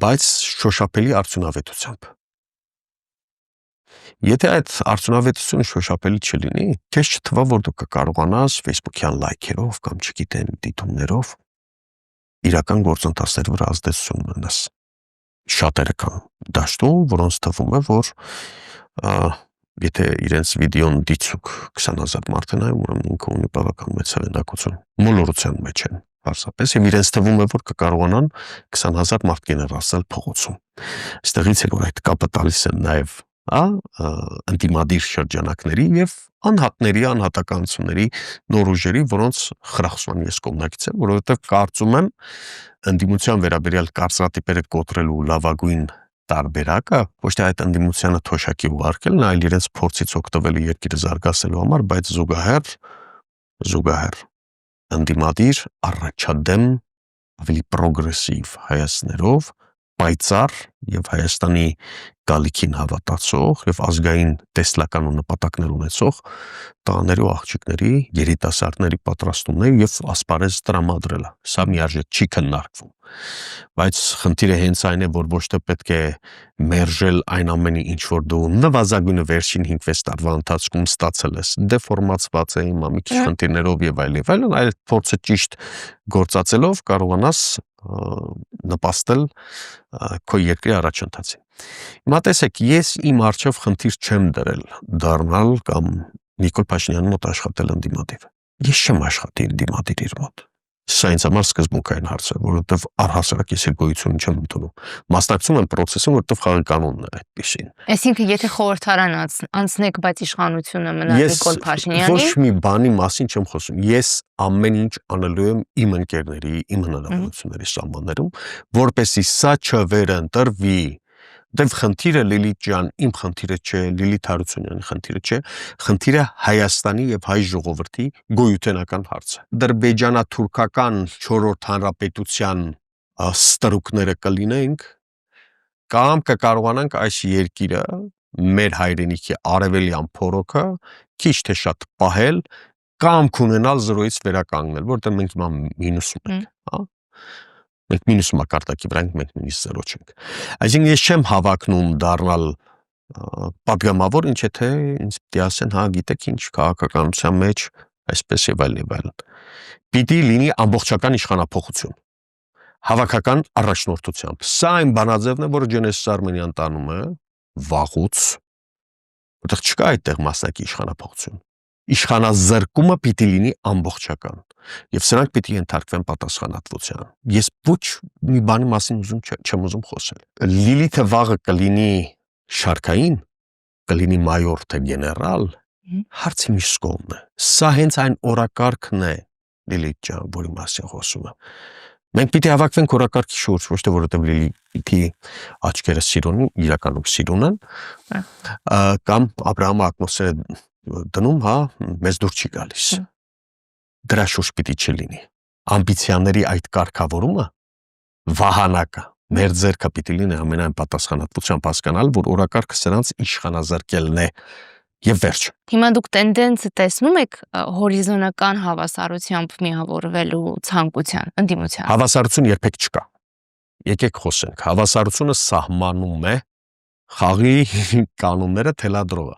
բայց շոշափելի արդյունավետությամբ։ Եթե այդ արդյունավետությունը շոշափելի չլինի, քեզ չթվա, որ դու կկարողանաս Facebook-յան լայքերով կամ չգիտեմ դիտումներով իրական գործընթացների վրա ազդեցություն ունենաս։ Շատերը կան դաշտում, որոնց թվում է, որ եթե իրենց վիդեոն դիցուկ 20,000 մարդ է նայում, ուրեմն ինքը ունի բավական մեծ հեղինակություն, մոլորության մեջ են պարզապես, եւ իրենց թվում է, որ կկարողանան 20,000 մարդ գեներացնել փողոցում։ Այստեղից է որ այդ կապը տալիս են նաեւ ընդդիմադիր շրջանակների եւ անհատների, անհատականությունների նոր ուժերի, որոնց խրախուսման ես կողմնակից եմ, որովհետեւ կարծում եմ ընդդիմության վերաբերյալ կարծրատիպերը կոտրելու լավագույն տարբերակը ոչ թե այդ ընդդիմությանը թոշակի ուղարկելն, այլ իրենց փորձից օգտվելու երկիրը զարգացնելու համար, բայց զուգահեռ ընդդիմադիր, առաջադեմ, ավելի պրոգրեսիվ հայացքներով, պայծառ եւ Հայաստանի գալիքին հավատացող եւ ազգային տեսլական ու նպատակներ ունեցող տղաների ու աղջիկների, երիտասարդների պատրաստումներ եւ ասպարեզ տրամադրելը։ Սա միարժեք չի քննարկվում։ Բայց խնդիրը հենց այն է, որ ոչ թե պետք է մերժել այն ամենը, ինչ որ դու նվազագույնը վերջին 5-6 տարվա ընթացքում ստացել ես, դեֆորմացված է հիմա մի քիչ խնդիրներով եւ այլն, այլ փորձը ճիշտ գործածելով կարողանաս նպաստել քո երկրի առաջընթացին։ Հիմա տեսեք, ես իմ առջև խնդիր չեմ դրել դառնալ կամ Նիկոլ Փաշինյանի մոտ աշխատել ընդդիմադիր։ Ես չեմ աշխատի ընդդիմադիր իր մոտ։ Սա ինձ համար սկզբունքային հարց է, որովհետև առհասարակ ես իր գոյություն չեմ ընդունում։ Մասնակցում եմ process-ում, որովհետև խաղի կանոնն է այդպեսին։ Այսինքն, եթե խորհրդարան անցնեք, բայց իշխանությունը մնա Նիկոլ Փաշինյանի, ոչ մի բանի մասին չեմ խոսում։ Ես ամեն ինչ անելու եմ իմ ընկերների, իմ հնարավորությունների սահմաններում, որպեսզի սա չվերընտրվի։ Դե խնդիրը Լիլիթ ջան, իմ խնդիրը չէ, Լիլիթ Հարությունյանի խնդիրը չէ, խնդիրը Հայաստանի եւ հայ ժողովրդի գոյութենական հարց է։ Ադրբեջանա-թուրքական 4-րդ հանրապետության ստրուկները կլինենք, կամ կկարողանանք այս երկիրը մեր հայրենիքի արևելյան փորոքը քիչ թե շատ պահել, կամ կունենալ 0-ից վերականգնել, որտեղ մենք հիմա մինուսում ենք, հա։ Մենք մինուս մակարդակի վրա ենք, մենք նույնիսկ 0 չենք։ Այսինքն ես չեմ հավակնում դառնալ պատգամավոր, ինչ եթե ինձ պիտի ասեն, հա, գիտեք ինչ, քաղաքականության մեջ այսպես եւ այլ։ Պիտի լինի ամբողջական իշխանափոխություն, հավաքական առաջնորդությամբ։ Սա այն բանաձևն է, որը Ջենեսիս Արմենիան տանում է վաղուց, որտեղ չկա այդտեղ մասնակի իշխանափոխություն։ Իշխանազրկումը պիտի լինի ամբողջական եւ սրանք պիտի ենթարկվեն պատասխանատվության։ Ես ոչ մի բանի մասին չեմ ուզում խոսել։ Լիլիթը վաղը կլինի շարքային, կլինի մայոր թե գեներալ, հարցի մյուս կողմն է։ Սա հենց այն օրակարգն է, Լիլիթ ջան, որի մասին խոսում եմ։ Մենք պիտի հավաքվենք օրակարգի շուրջ, ոչ թե որովհետև Լիլիթի աչքերը սիրուն, իրականում սիրուն են, կամ Աբրահամը Ակնոսը դնում, հա, մեզ դուր չի գալիս։ Դրա շուրջ պիտի չլինի։ Ամբիցիաների այդ կարգավորումը վահանակը, մեր ձեռքը պիտի լինի ամենայն պատասխանատվությամբ հասկանալ, որ օրակարգը սրանց իշխանազրկելն է եւ վերջ։ Հիմա դուք տենդենսը տեսնում եք հորիզոնական հավասարությամբ միավորվելու ցանկության, ընդդիմության։ Հավասարություն երբեք չկա։ Եկեք խոսենք, հավասարությունը սահմանում է խաղի կանոնները թելադրողը։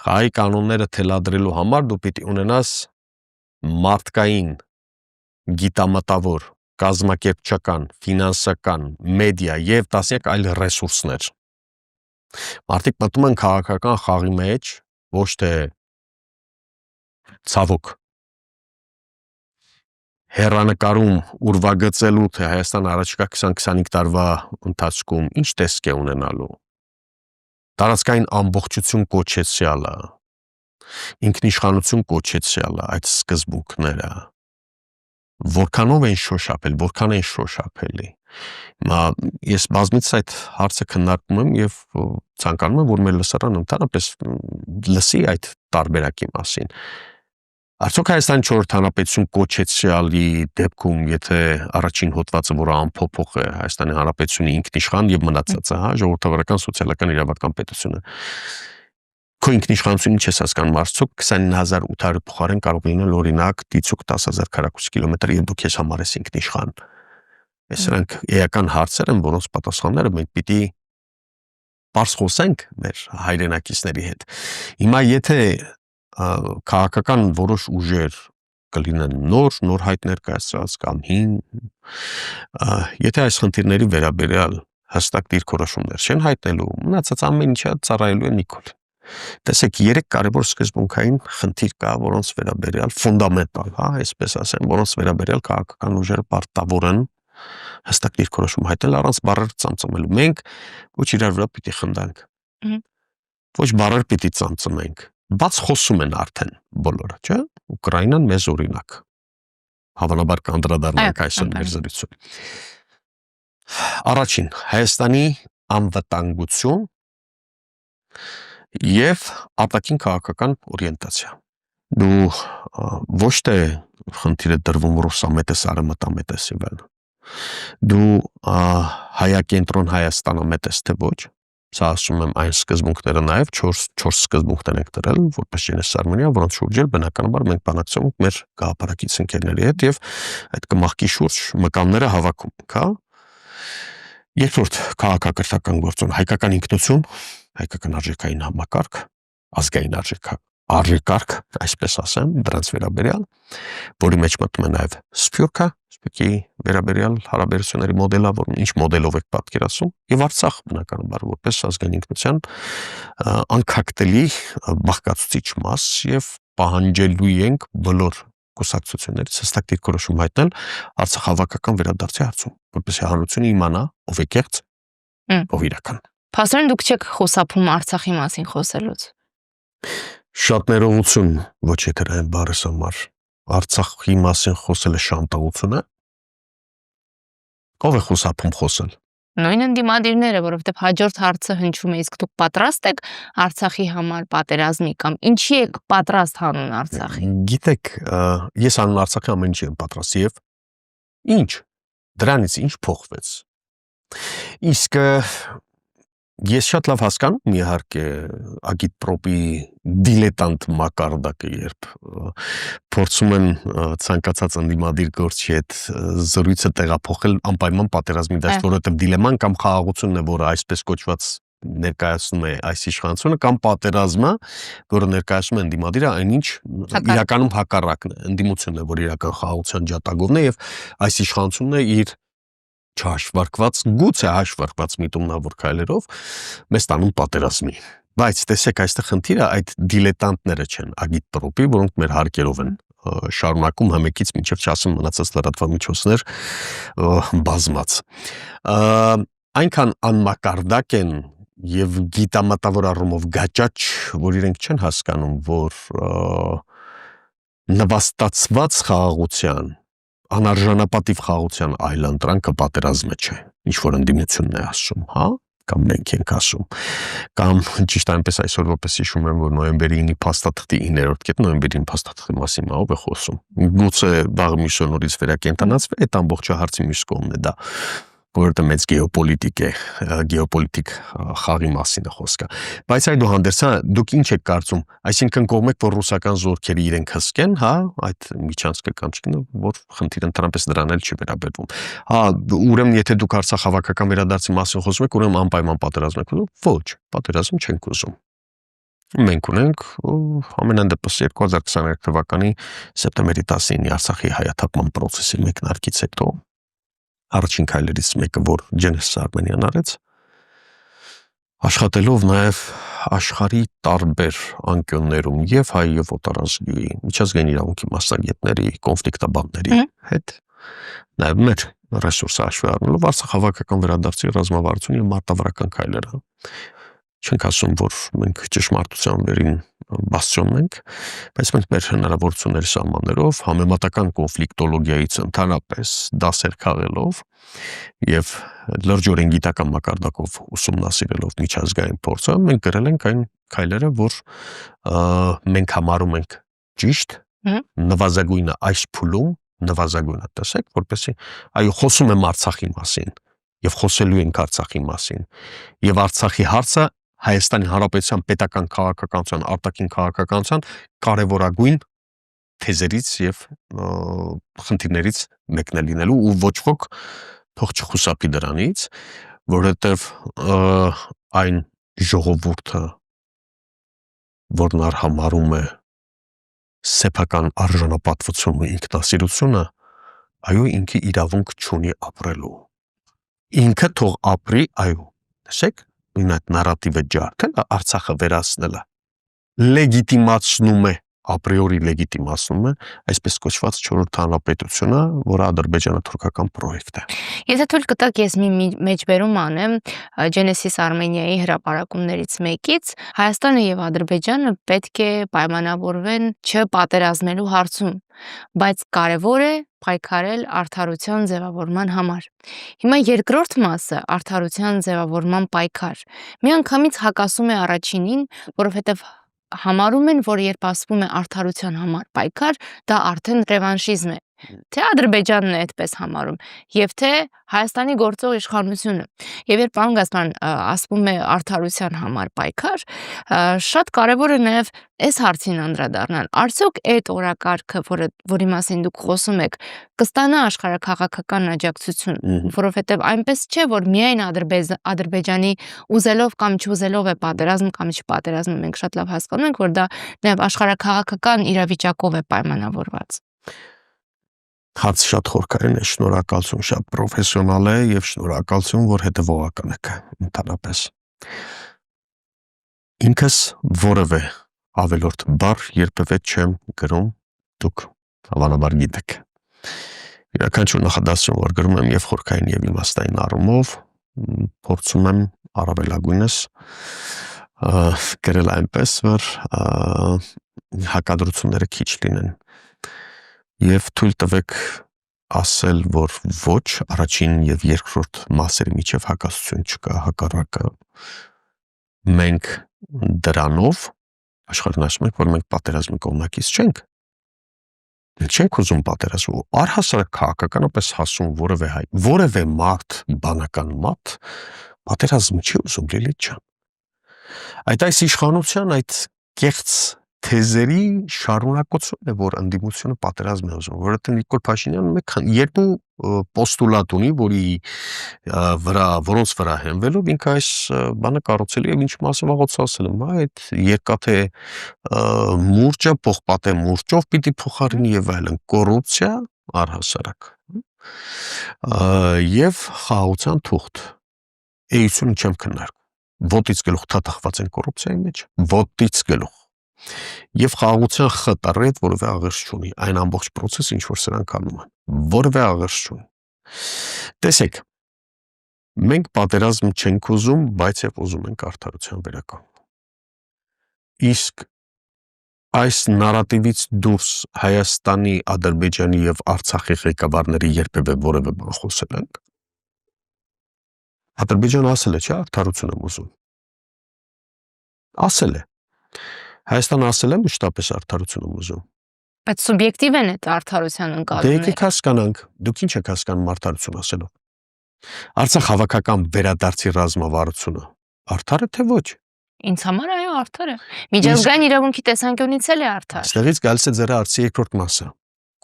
Խաղի կանոնները թելադրելու համար դու պիտի ունենաս մարդկային, գիտամտավոր, կազմակերպչական, ֆինանսական, մեդիա եւ տասնյակ այլ ռեսուրսներ։ Մարդիկ մտնում են քաղաքական խաղի մեջ, ոչ թե ցավոք հեռանկարում ուրվագծելու, թե Հայաստան առաջիկա 20-25 տարվա ընթացքում ինչ տեսք է ունենալու։ Տարածքային ամբողջություն կոչեցյալը, ինքնիշխանություն կոչեցյալը, այդ սկզբունքները, որքանով են շոշափելի։ Ես բազմից այդ հարցը քննարկում եմ եւ ցանկանում եմ, որ մեր լսարանը ընդհանրապես լսի այդ տարբերակի մասին։ Արդյոք Հայաստանի 4-րդ հանրապետություն կոչեցյալի դեպքում, եթե առաջին հոդվածը, որը անփոփոխ է Հայաստանի Հանրապետությունը ինքնիշխան եւ մնացածը, հա, ժողովրդավարական սոցիալական իրավական պետությունը, քո ինքնիշխանությունը ինչ ես հասկանում, արդյոք 29800 փոխարեն կարող լինել օրինակ դիցուկ 10000 քառակուսի կիլոմետր եւ դու քեզ համարես ինքնիշխան։ Այս սրանք էական հարցեր են, որոնց պատասխանները մենք պիտի պարզ խոսենք մեր հայրենակիցների հետ։ Հիմա եթե քաղաքական որոշ ուժեր կլինեն նոր հայտ ներկայացրած կամ հին, եթե այս խնդիրների վերաբերյալ հստակ դիրքորոշումներ չեն հայտնելու, մնացած ամեն ինչը ծառայելու է Նիկոլ։ Տեսեք, 3 կարևոր սկզբունքային խնդիր կա, որոնց վերաբերյալ ֆունդամենտալ, հա, այսպես ասեմ, որոնց վերաբերյալ քաղաքական ուժերը պարտավոր են հստակ դիրքորոշում հայտնել առանց բառեր ծամծմելու։ Մենք ոչ իրար վրա պիտի խնդանք։ Ոչ բառեր պիտի ծամծմենք։ Բաց խոսում են արդեն բոլորը, չէ՞։ Ուկրաինան մեզ օրինակ։ Հավանաբար կանդրադառնանք այսօր մեր զրույցում։ Առաջին, Հայաստանի անվտանգություն եւ արտաքին քաղաքական օրիենտացիա։ Դու ոչ թե խնդիրը դրվում ռուսամետես, արևմտամետես եւ այլն։ Դու հայակենտրոն Հայաստանամետես թե ոչ։ Սա ասում եմ այն սկզբունքները նաև 4 սկզբունքներ ենք դրել, որպես Ջենեսիս Արմենիա, որոնց շուրջ բնականաբար մենք բանակցում ենք մեր գաղափարակից ընկերների հետ եւ այդ կմախքի շուրջ մկանները հավաքում ենք, հա։ Երկրորդ քաղաքակրթական գործոն հայկական ինքնություն, հայկական արժեքային համակարգ, ազգային արժեքարք, այսպես ասեմ, դրանց վերաբերյալ, որի մեջ մտնում է նաև Սփյուռքի վերաբերյալ հարաբերությունների մոդելավորում, ինչ մոդելով եք պատկերացնում, եւ Արցախ բնականաբար որպես ազգային ինքնության անկախտելի բաղկացուցիչ մաս եւ պահանջելու ենք բոլոր կուսակցություններից հստակ դիրքորոշում հայտնել Արցախ հավաքական վերադարձի հարցում, որպեսզի հանրությունը իմանա ով է կեղծ, ով իրական։ Փաստորեն դուք չեք խոսափում Արցախի մասին խոսելուց։ Շատ ներողություն, ոչ եթերային բառս համար։ Արցախի մասին խոսելը շանտաղություն է։ Ով է խուսափում խոսել։ Նույն ընդդիմադիրները, որովհետև հաջորդ հարցը հնչում է, իսկ դուք պատրաստ եք Արցախի համար պատերազմի կամ ինչի եք պատրաստ հանուն Արցախի։ Գիտեք, ես հանուն Արցախի ամեն ինչի եմ պատրաստ եւ ինչ դրանից ինչ փոխվեց։ Իսկ ես շատ լավ հասկանում իհարկե ագիտպրոպի դիլետանտ մակարդակը, երբ փորձում են ցանկացած ընդդիմադիր գործի հետ զրույցը տեղափոխել անպայման պատերազմի դաշտ, որովհետև դիլեման կամ խաղաղությունն է, որը այսպես կոչված ներկայացնում է այս իշխանությունը կամ պատերազմը, որը ներկայացնում է ընդդիմադիրը, այնինչ իրականում հակառակն է, ընդդիմությունն է, որ իրական խաղաղության ջատագովն է եւ այս իշխանությունն է իր չհաշվարկված, գուցե հաշվարկված միտումնավոր քայլերով մեզ տանում պատերազմի։ Բայց տեսեք, այստեղ խնդիրը այդ դիլետանտները չեն, Ագիտ Պրոպի, որոնք մեր հարկերով են շարունակում համեկից մինչև չասեմ մնացած լրատվամիջոցներ բազմած։ Այնքան անմակարդակ են եւ գիտամտավոր առումով գաճաճ, որ իրենք չեն հասկանում, որ նվաստացված խաղաղության, անարժանապատիվ խաղաղության այլընտրանքը պատերազմը չէ, ինչ որ ընդդիմությունն է ասում, հա, կամ մենք ենք ասում, կամ ճիշտ այնպես այսօր որպես հիշում եմ, որ նոյեմբերի 9-ի փաստաթղթի 9-րդ կետը նոյեմբերի 9 փաստաթղթի մասին ով է խոսում։ Գուցե վաղ մյուս նորից վերակենդանացվի, այդ ամբողջ հարցի մյուս կողմն է դա, որովհետև մեծ գեոպոլիտիկ խաղի մասին է խոսքը։ Բայց այդուհանդերձ, դուք ինչ եք կարծում, այսինքն կողմ եք, որ ռուսական զորքերը իրենք հսկեն, հա, այդ միջանցքը կամ չգիտեմ, որ խնդիրը ընդհանրապես դրան էլ չի վերաբերվում։ Հա, ուրեմն եթե դուք Արցախ հավաքական վերադարձի մասին խոսում եք, ուրեմն անպայման պատերազմ եք ուզում։ Ոչ, պատերազմ չենք ուզում։ Մենք ունենք ամենայն դեպս 2022 թվականի սեպտեմբերի 19-ի Արցախի հայաթափման process-ի մեկնարկից հետո առաջին քայլերից մեկը, որ Ջենես Արմենիան արեց, աշխատելով նաև աշխարհի տարբեր անկյուններում եւ հայ եւ օտարազգի միջազգային իրավունքի մասնագետների, կոնֆլիկտաբանների հետ, նաև մեր ռեսուրսը հաշվի առնելով Արցախ հավաքական վերադարձի ռազմավարություն եւ մարտավարական քայլերը։ Չենք ասում, որ մենք ճշմարտության վերին բաստիոնն ենք, բայց մենք մեր հնարավորությունների սահմաններով համեմատական կոնֆլիկտոլոգիայից ընդհանրապես դասեր քաղելով եւ լրջորեն գիտական մակարդակով ուսումնասիրելով միջազգային փորձը, մենք գրել ենք այն քայլերը, որ մենք համարում ենք ճիշտ, նվազագույնը այս փուլում, նվազագույնը տեսեք, որպեսզի այո, խոսում եմ Արցախի մասին եւ խոսելու ենք Արցախի մասին եւ Արցախի հարցը Հայաստանի Հանրապետության պետական քաղաքականության, արտաքին քաղաքականության կարևորագույն թեզերից եւ խնդիրներից մեկն է լինելու ու ոչ ոք թող չխուսափի դրանից, որովհետեւ այն ժողովուրդը, որն արհամարում է սեփական արժանապատվությունը ու ինքնասիրությունը, այո, ինքը իրավունք չունի ապրելու։ Ինքը թող ապրի, այո, տեսեք, այդ նարատիվը ջարդելը, Արցախը վերացնելը, լեգիտիմացնում է, ապրիորի լեգիտիմացնում է այսպես կոչված չորրորդ հանրապետությունը, որը Ադրբեջանը թուրքական պրոյեկտ է։ Եթե թույլ կտաք, ես մի մեջբերում անեմ Ջենեսիս Արմենիայի հրապարակումներից մեկից, Հայաստանը եւ Ադրբեջանը պետք է պայմանավորվեն չպատերազմելու հարցում, բայց կարևոր է պայքարել արդարության ձևավորման համար։ Հիմա երկրորդ մասը արդարության ձևավորման պայքար միանգամից հակասում է առաջինին, որովհետև համարում են, որ երբ ասվում է արդարության համար պայքար, դա արդեն ռևանշիզմ է։ Թե Ադրբեջանն է այդպես համարում, եւ թե Հայաստանի գործող իշխանությունը։ Եվ երբ պարոն Գասպարյան ասվում է արդարության համար պայքար, շատ կարևոր է նաեւ այս հարցին անդրադառնալ։ Արդյոք այդ օրակարգը, որի մասին դուք խոսում եք, կստանա աշխարհաքաղաքական աջակցություն, որովհետեւ այնպես չէ, որ միայն Ադրբեջանի ուզելով կամ չուզելով է պատերազմ կամ չպատերազմը, մենք շատ լավ հասկանում ենք, որ դա նաեւ աշխարհաքաղաքական իրավիճակով է պայմանավորված։ Հարց շատ խորքային է, շնորհակալություն, շատ պրոֆեսիոնալ է եւ շնորհակալություն, որ հետեւողական եք ընդհանրապես։ Ինքս որևէ ավելորդ բառ երբևէ չեմ գրում, դուք հավանաբար գիտեք։ Յուրաքանչյուր նախադասություն, որ գրում եմ եւ խորքային եւ իմաստային առումով, փորձում եմ առավելագույնս գրել այնպես, որ հակադրությունները քիչ լինեն։ Եվ թույլ տվեք ասել, որ ոչ, առաջին եւ երկրորդ մասերի միջև հակասություն չկա, հակառակը մենք դրանով աշխարհն ասում ենք, որ մենք պատերազմի կողմնակից չենք։ Մենք չենք ուզում պատերազմ, առհասարակ քաղաքականապես հասուն որևէ հայ, որևէ մարդ, բանական մարդ պատերազմ չի ուզում, Լիլիթ ջան։ Այս իշխանության այդ կեղծ թեզերի շարունակությունն է, որ ընդդիմությունը պատերազմ է ուզում, որովհետև Նիկոլ Փաշինյանը երկու պոստուլատ ունի, որոնց վրա հենվելով ինքը այս բանը կառուցել եւ ինչ մասը վաղուց ասել եմ, այդ երկաթե մուրճը փոխպատե մուրճով պիտի փոխարինի եւ այլն, կոռուպցիա առհասարակ եւ խաղաղության թուղթ էությունը չեմ քննարկում ոտից գլուխ թաթախված են կոռուպցիայի մեջ ոտից գլուխ եւ խաղաղության խտարետ որևէ աղերս չունի այն ամբողջ process ինչ որ սրանք անում են որևէ աղերս չունի տեսեք մենք պատերազմ չենք ուզում բայց եւ ուզում ենք արդարության վերականգնում իսկ այս նարատիվից դուրս Հայաստանի, Ադրբեջանի եւ Արցախի ղեկավարների երբևէ որևէ բան խոսել ենք Ադրբեջանը ասել է չէ արդարություն եմ ուզում ասել է Հայաստանը ասել է մշտապես արդարություն եմ ուզում Բայց սուբյեկտիվ են այդ արդարության Դե ընկալումները։ եկեք հասկանանք, դուք ինչ եք հասկանում արդարություն ասելով։ Արցախ հավաքական վերադարձի ռազմավարությունը արդար է թե ոչ։ Ինձ համար այո արդար է։ Միջազգային իրավունքի տեսանկյունից էլ է արդար։ Այստեղից գալիս է ձեր հարցի երկրորդ մասը։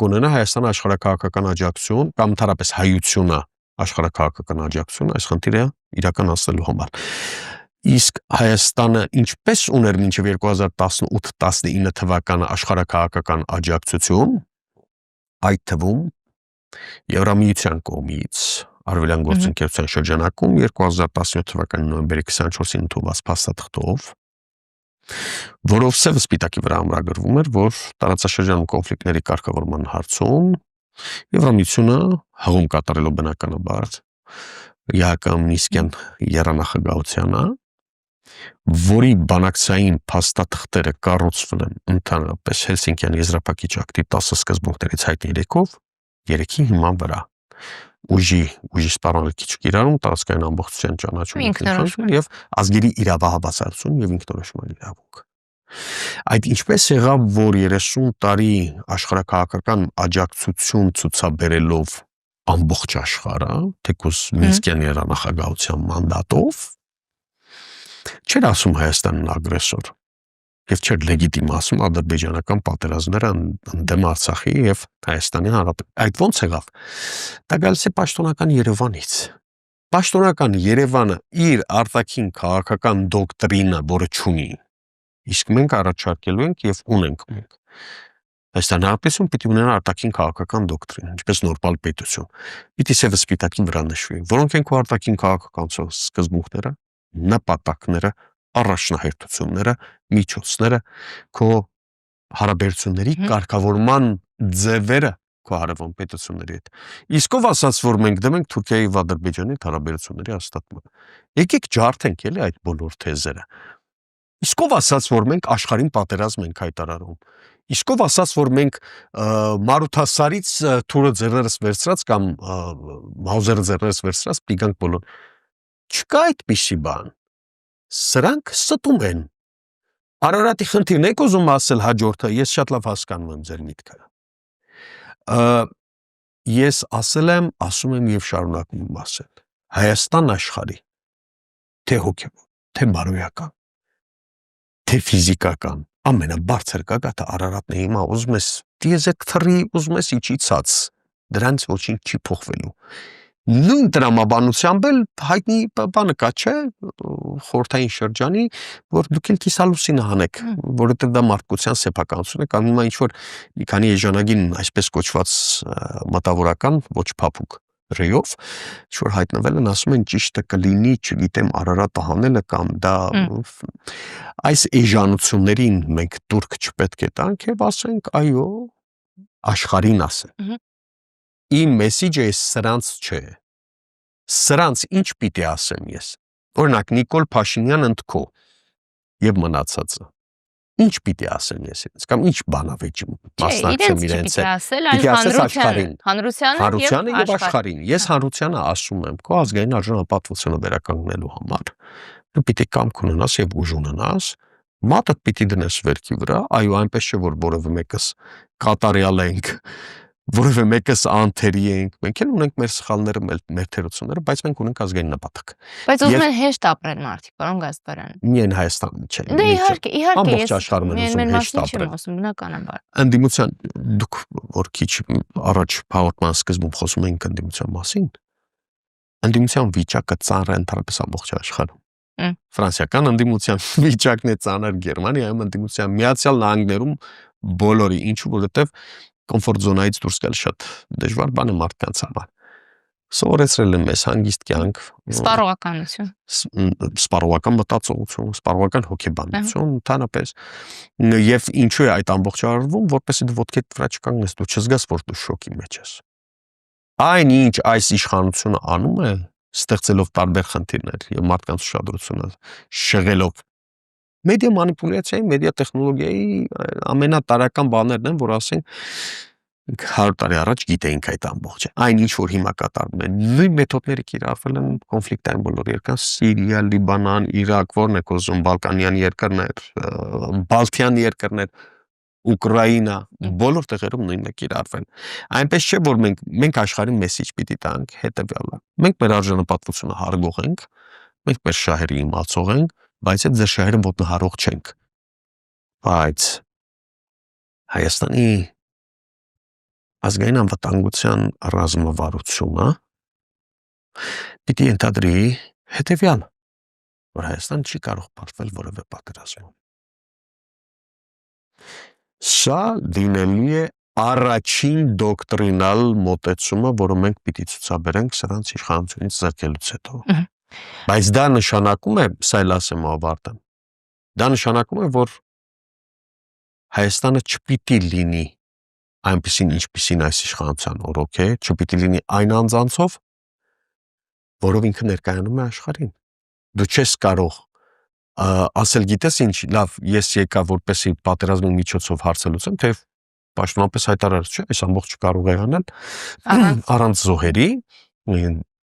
Կունենա Հայաստանը աշխարհակահաղական աջակցություն կամ ընդհանրապես հայությունը աշխարհակահաղական աջակցություն այս խնդիրը իրականացնելու համար։ Իսկ Հայաստանը ինչպես ուներ մինչև 2018-19 թվականը աշխարհակահաղական աջակցություն, այդ թվում Եվրամիության կողմից Արևելյան գործընկերության շրջանակում 2017 թվականի նոյեմբերի 24-ին ընդունված փաստաթղթով, որով սև սպիտակի վրա ամրագրվում էր, որ տարածաշրջանում կոնֆլիկտների կարգավորման հարցում Եվրամիությունը հղում կատարելով բնականաբար ԵԱՀԿ Մինսկյան եռանախագահությանը որի բանակցային փաստաթղթերը կառուցվել են ընդհանրապես Հելսինկյան եզրափակիչ ակտի 10 սկզբունքներից հայտնի 3-ի հիման վրա ուժի սպառնալիք չկիրառում, տարածքային ամբողջության ճանաչում եւ ազգերի իրավահավասարություն եւ ինքնորոշման իրավունք։ Այդ ինչպես եղավ, որ 30 տարի աշխարհակահաղական աջակցություն ցուցաբերելով ամբողջ աշխարհը, թեկուզ Մինսկյան եռանախագահության մանդատով Չէր ասում Հայաստանն ագրեսոր եւ չէր լեգիտիմ ասում ադրբեջանական պատերազմները ընդդեմ Արցախի եւ Հայաստանի Հանրապետության։ Այդ ոնց եղավ։ Դա գալիս է պաշտոնական Երևանից։ Պաշտոնական Երևանը իր արտաքին քաղաքական դոկտրինը, որը չունի, իսկ մենք առաջարկելու ենք եւ ունենք մենք։ Հայաստանի Հանրապետություն պիտի ունենա արտաքին քաղաքական դոկտրին, ինչպես նորմալ պետություն։ Պիտի սև սպիտակին վրա նշվի, որոնք են քո արտաքին քաղաքական սկզբունքները, նպատակները, առաջնահերթությունները, միջոցները, քո հարաբերությունների կարգավորման ձևերը քո հարևան պետությունների հետ։ Իսկ ով ասաց, որ մենք դեմ ենք Թուրքիայի եւ Ադրբեջանի հարաբերությունների հաստատմանը։ Եկեք ջարդենք էլի այդ բոլոր թեզերը։ Իսկ ով ասաց, որ մենք աշխարհին պատերազմ ենք հայտարարում։ Իսկ ով ասաց, որ մենք Մարութասարից թուրը ձեռներս վերցրած կամ Մաուզերը ձեռներս վերցրած պիգանք բոլոր։ Չկա այդպիսի բան։ Սրանք ստում են։ Արարատի խնդիրն եք ուզում ասել հաջորդը, ես շատ լավ հասկանում եմ ձեր միտքը։ Ես ասում եմ եւ շարունակում եմ ասել։ Հայաստան աշխարհի թե հոգեվոր, թե բարոյական, թե ֆիզիկական ամենաբարձր գագաթը Արարատն է հիմա ուզում ես դիեզերք թռի, ուզում ես իջի ցած, դրանց ոչինչ չի փոխվելու։ Նույն տրամաբանությամբ էլ հայտնի բանը կա, չէ, խորհրդային շրջանի, որ դուք էլ կիսալուսինը հանեք, որովհետև դա մարդկության սեփականություն է, կամ հիմա ինչ որ մի քանի էժանագին այսպես կոչված մտավորական ոչ փափուկ ռեյով, ինչ որ հայտնվել են, ասում են ճիշտը կլինի, չգիտեմ, Արարատը հանելը կամ դա այս էժանություններին մենք турք չպետք է տանք եւ ասենք, այո, աշխարհին ասենք։ Իմ մեսիջը սրանց չէ։ Սրանց ինչ պիտի ասեմ ես։ Օրինակ Նիկոլ Փաշինյան ընդքո եւ մնացածը։ Ինչ պիտի ասեմ ես ինձ կամ ինչ բանավեճ մասնակցեմ իրենց հետ։ Հանրությանը եւ աշխարհին։ Ես հանրությանը ասում եմ, քո ազգային արժանապատվությունը վերականգնելու համար դու պիտի կամք ունենաս եւ ուժ ունենաս, մատդ պիտի դնես վերքի վրա, այո, այնպես չէ որ որևէ մեկս կատարյալ ենք որևէ մեկս անթերի ենք, մենք էլ ունենք մեր սխալները, մեր թերությունները, բայց մենք ունենք ազգային նպատակ։ Բայց ուզում են հեշտ ապրեն մարդիկ, պարոն Գասպարյան։ Միայն Հայաստանում չէ։ Դե իհարկե, ամբողջ ես աշխարհում են ուզում մեր հեշտ մասին չեմ ապրել։ ասում, բնականաբար։ Ընդդիմության դուք որ քիչ առաջ հաղորդման սկզբում խոսում էինք ընդդիմության մասին, ընդդիմության վիճակը ծանր է ընդհանրապես ամբողջ աշխարհում։ Ֆրանսիական ընդդիմության վիճակն է ծանր, Գերմանիայում ընդդիմության, Միացյալ Նահանգներում բոլորի, ինչու որովհետև կոմֆորտ զոնայից դուրս գալ շատ դժվար բան է մարդկանց համար։ Սովորեցրել են մեզ հանգիստ կյանք, Սպառողականություն, սպառողական մտածողություն, սպառողական հոգեբանություն, ընդհանրապես։ Եվ ինչու է այդ ամբողջը արվում, որպեսզի դու ոտքեդ վրա չկանգնես, դու չզգաս, որ դու շոկի մեջ ես։ Այնինչ այս իշխանությունը անում է, ստեղծելով տարբեր խնդիրներ եւ մարդկանց ուշադրությունը շեղելով մեդիա մանիպուլյացիայի, մեդիա տեխնոլոգիայի ամենատարրական բաներն են, որ ասենք 100 տարի առաջ գիտեինք այդ ամբողջը։ Այնինչ որ հիմա կատարվում է, նույն մեթոդները կիրառվել են կոնֆլիկտային բոլոր երկրներ, Սիրիա, Լիբանան, Իրաք, որն է կոզում Բալկանյան երկրներ, Բալթյան երկրներ, Ուկրաինա, բոլոր տեղերում նույնն է կիրառվել։ Այնպես չէ, որ մենք աշխարհին մեսիջ պիտի տանք, հետեւյալը։ Մենք մեր արժանապատվությունը հարգող ենք, մենք մեր շահերի իմացող ենք, բայց այդ ձեր շահերը ոտնահարող չենք։ Բայց Հայաստանի ազգային անվտանգության ռազմավարությունը պիտի ենթադրի հետևյալը, որ Հայաստան չի կարող պարտվել որևէ պատերազմում։ Սա լինելու է առաջին դոկտրինալ մոտեցումը, որը մենք պիտի ցուցաբերենք սրանց իշխանությունից զրկելուց հետո։ Բայց դա նշանակում է, սա էլ ասեմ ավարտեմ, դա նշանակում է, որ Հայաստանը չպիտի լինի այնպիսին, ինչպիսին այս իշխանության օրոք է, չպիտի լինի այն անձանցով, որով ինքը ներկայանում է աշխարհին։ Դու չես կարող ասել գիտես ինչ, լավ, ես եկա որպեսի պատերազմի միջոցով հարցը լուծեմ, թե պաշտոնապես հայտարարած չէ, այս ամբողջը կարող է անել առանց զոհերի,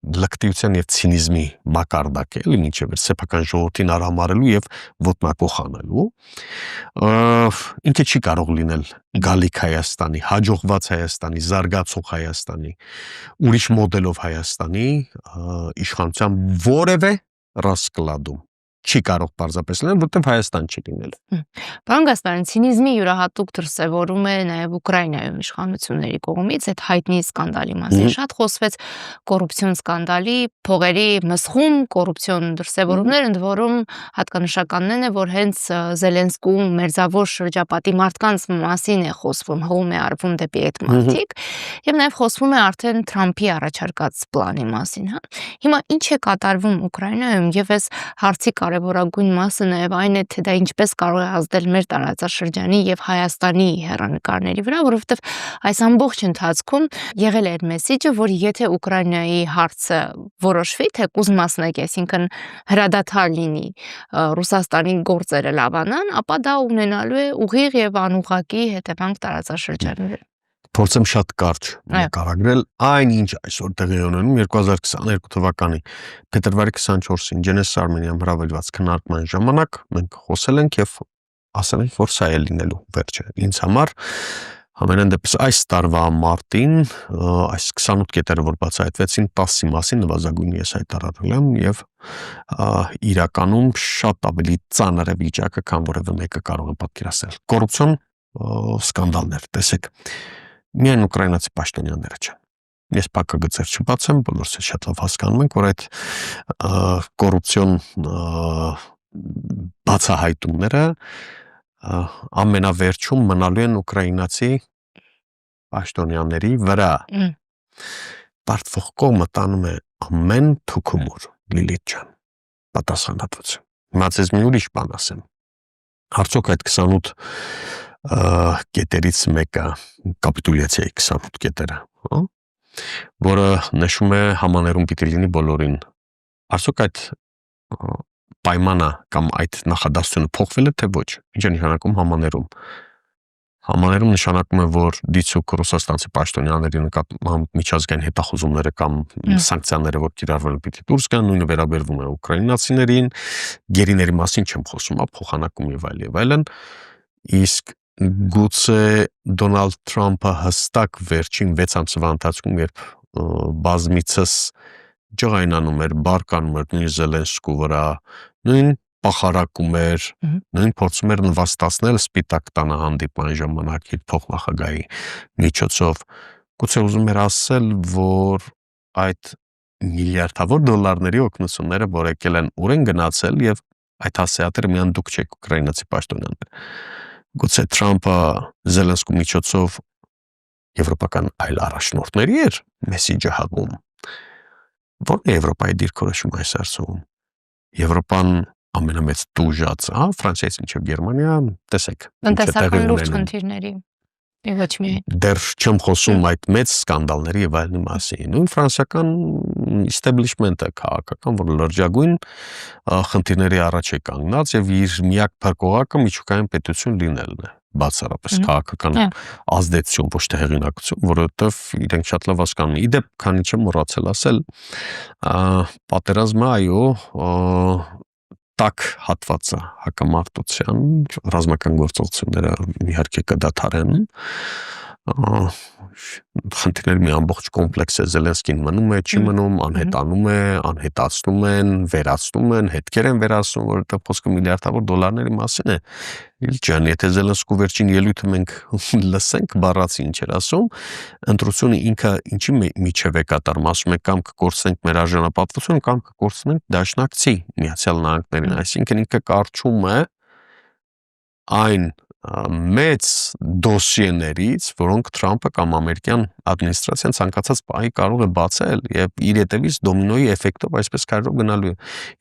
լկտիության եւ ցինիզմի մակարդակ է, էլի մինչեւ սեփական ժողովրդին արհամարելու եւ ոտնակոխ անելու։ Ինքը չի կարող լինել գալիք Հայաստանի, հաջողված Հայաստանի, զարգացող Հայաստանի, ուրիշ մոդելով Հայաստանի իշխանության որևէ ռասկլադում չի կարող պարզապես լինել, որտեղ Հայաստան չի լինել։ Պարոն Գասպարյան, ցինիզմի յուրահատուկ դրսևորում է նաև Ուկրաինայում իշխանությունների կողմից այդ հայտնի սկանդալի մասին։ Շատ խոսվեց կոռուպցիոն սկանդալի, փողերի մսխում, կոռուպցիոն դրսևորումներ, ընդ որում հատկանշականն է, որ հենց Զելենսկու մերձավոր շրջապատի մարդկանց մասին է խոսվում, հողում է արվում դեպի այդ մարդիկ, եւ նաև խոսվում է արդեն Թրամփի առաջարկած պլանի մասին, հա։ Հիմա ինչ է կատարվում Ուկրաինայում եւ այս հարցի կարևորագույն մասը նաև այն է, թե դա ինչպես կարող է ազդել մեր տարածաշրջանի եւ Հայաստանի հեռանկարների վրա, որովհետեւ այս ամբողջ ընթացքում եղել է այդ մեսիջը, որ եթե Ուկրաինայի հարցը որոշվի, թե կուզ մասնակ, այսինքն հրադադար լինի, Ռուսաստանի գործերը լավանան, ապա դա ունենալու է ուղիղ եւ անուղղակի հետևանք տարածաշրջանի վրա։ Փորձեմ շատ կարճ նկարագրել այն ինչ այսօր տեղի ունենում 2022 թվականի փետրվարի 24-ին Genesis Armenian հրավիրված քննարկման ժամանակ մենք խոսել ենք եւ ասել ենք, որ սա է լինելու վերջը։ Ինձ համար համենայն դեպս այս տարվա մարտին այս 28 կետերը, որ բացահայտվեցին, 10-ի մասին նվազագույնի ես հայտարարել եմ եւ իրականում շատ ավելի ծանր է վիճակը, քան որևէ մեկը կարող է պատկերացնել։ Կոռուպցիոն սկանդալներ, տեսեք, միայն ուկրաինացի պաշտոնյաները չեն։ Ես փակագծեր չբացեմ, բոլորս շատ լավ հասկանում ենք, որ այդ կոռուպցիոն բացահայտումները ամենավերջում մնալու են ուկրաինացի պաշտոնյաների վրա։ Պարտվող կողմը տանում է ամեն թուքումուր, Լիլիթ ջան, պատասխանատվություն։ Հիմա ես մի ուրիշ բան ասեմ։ Արդյոք այդ 28 կետերից մեկը կապիտուլյացիայի 28 կետերը, որը նշում է համաներում պիտի լինի բոլորին։ Արդյոք այդ պայմանը կամ այդ նախադասությունը փոխվել է թե ոչ։ Ինչ է նշանակում համաներում։ Համաներում նշանակում է, որ դիցուք ռուսաստանցի պաշտոնյաների նկատմամբ միջազգային հետախուզումները կամ սանկցիաները, որ կիրառվել են, պիտի դուրս գան, նույնը վերաբերվում է ուկրաինացիներին, գերիների մասին չեմ խոսում, փոխանակում եւ այլն։ Իսկ գուցե Դոնալդ Թրամփը հստակ վերջին 6 ամսվա ընթացքում, երբ բազմիցս ջղայնանում էր, բարկանում էր նույն Զելենսկու վրա, նույն պախարակում էր, նույն փորձում էր նվաստացնել Սպիտակ տանը հանդիպման ժամանակ իր փոխնախագահի միջոցով, գուցե ուզում էր ասել, որ այդ միլիարդավոր դոլարների օգնությունները, որ եկել են, ուր են գնացել եւ այդ հասարակները միան դուք չեք ուկրաինացի պաշտոնյաներ։ Գուցե Թրամփը Զելենսկու միջոցով եվրոպական այլ առաջնորդների էր մեսիջը հղում։ Ո՞րն է Եվրոպայի դիրքորոշումը այս հարցում։ Եվրոպան ամենամեծ տուժած, Ֆրանսիայից մինչև Գերմանիա, տեսեք։ Տնտեսական լուրջ խնդիրների։ Ոչ միայն։ Դեռ չեմ խոսում այդ մեծ սկանդալների եւ այլնի մասին։ Նույն ֆրանսիական establishment-ը քաղաքական, որ լրջագույն խնդիրների առաջ է կանգնած եւ իր միակ փրկողակը միջուկային պետություն լինելն է։ Բացառապես քաղաքական ազդեցություն, ոչ թե հեղինակություն, որովհետեւ իրենք շատ լավ հասկանում են։ Իդեպ, քանի չեմ մոռացել ասել, պատերազմը, այո, տակ հատվածը հակամարտության ռազմական գործողությունները իհարկե կդադարեն, խնդիրների մի ամբողջ կոմպլեքս է Զելենսկին մնում է, չի մնում, անհետանում է, անհետացնում են, վերացնում են, հետքեր են վերացնում, որովհետև խոսքը միլիարդավոր դոլարների մասին է։ Իլ ջան, եթե Զելենսկու վերջին ելույթը մենք լսենք, բառացի ինչ էր ասում, ընտրությունը ինքը ինչի միջև է կատարում, ասում է կամ կկորցնենք մեր արժանապատվությունը, կամ կկորցնենք դաշնակցի Միացյալ Նահանգներին, այսինքն ինքը կարճում է այն մեծ դոսիեներից, որոնք Թրամփը կամ ամերիկյան ադմինիստրացիան ցանկացած պահի կարող է բացել եւ իր հետևից դոմինոյի էֆեկտով այսպես քայլով գնալու է։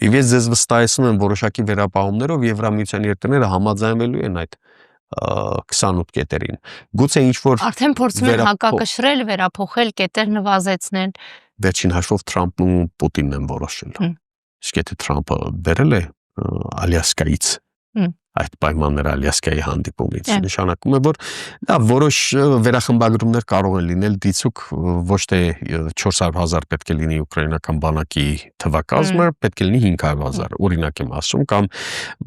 Եվ ես ձեզ վստահեցնում եմ որոշակի վերապահումներով Եվրամիության երկրները համաձայնվելու են այդ 28 կետերին։ Գուցե ինչ որ արդեն փորձում են հակակշռել, վերափոխել, կետեր նվազեցնել։ Վերջին հաշվով Թրամփն ու Պուտինն են որոշել։ Իսկ եթե Թրամփը բերել է Ալյասկայից այդ պայմանները Ալյասկայի հանդիպումից նշանակում է, որ դա որոշ վերախմբագրումներ կարող են լինել դիցուք ոչ թե 400,000 պետք է լինի ուկրաինական բանակի թվակազմը, պետք է լինի 500,000, օրինակ եմ ասում, կամ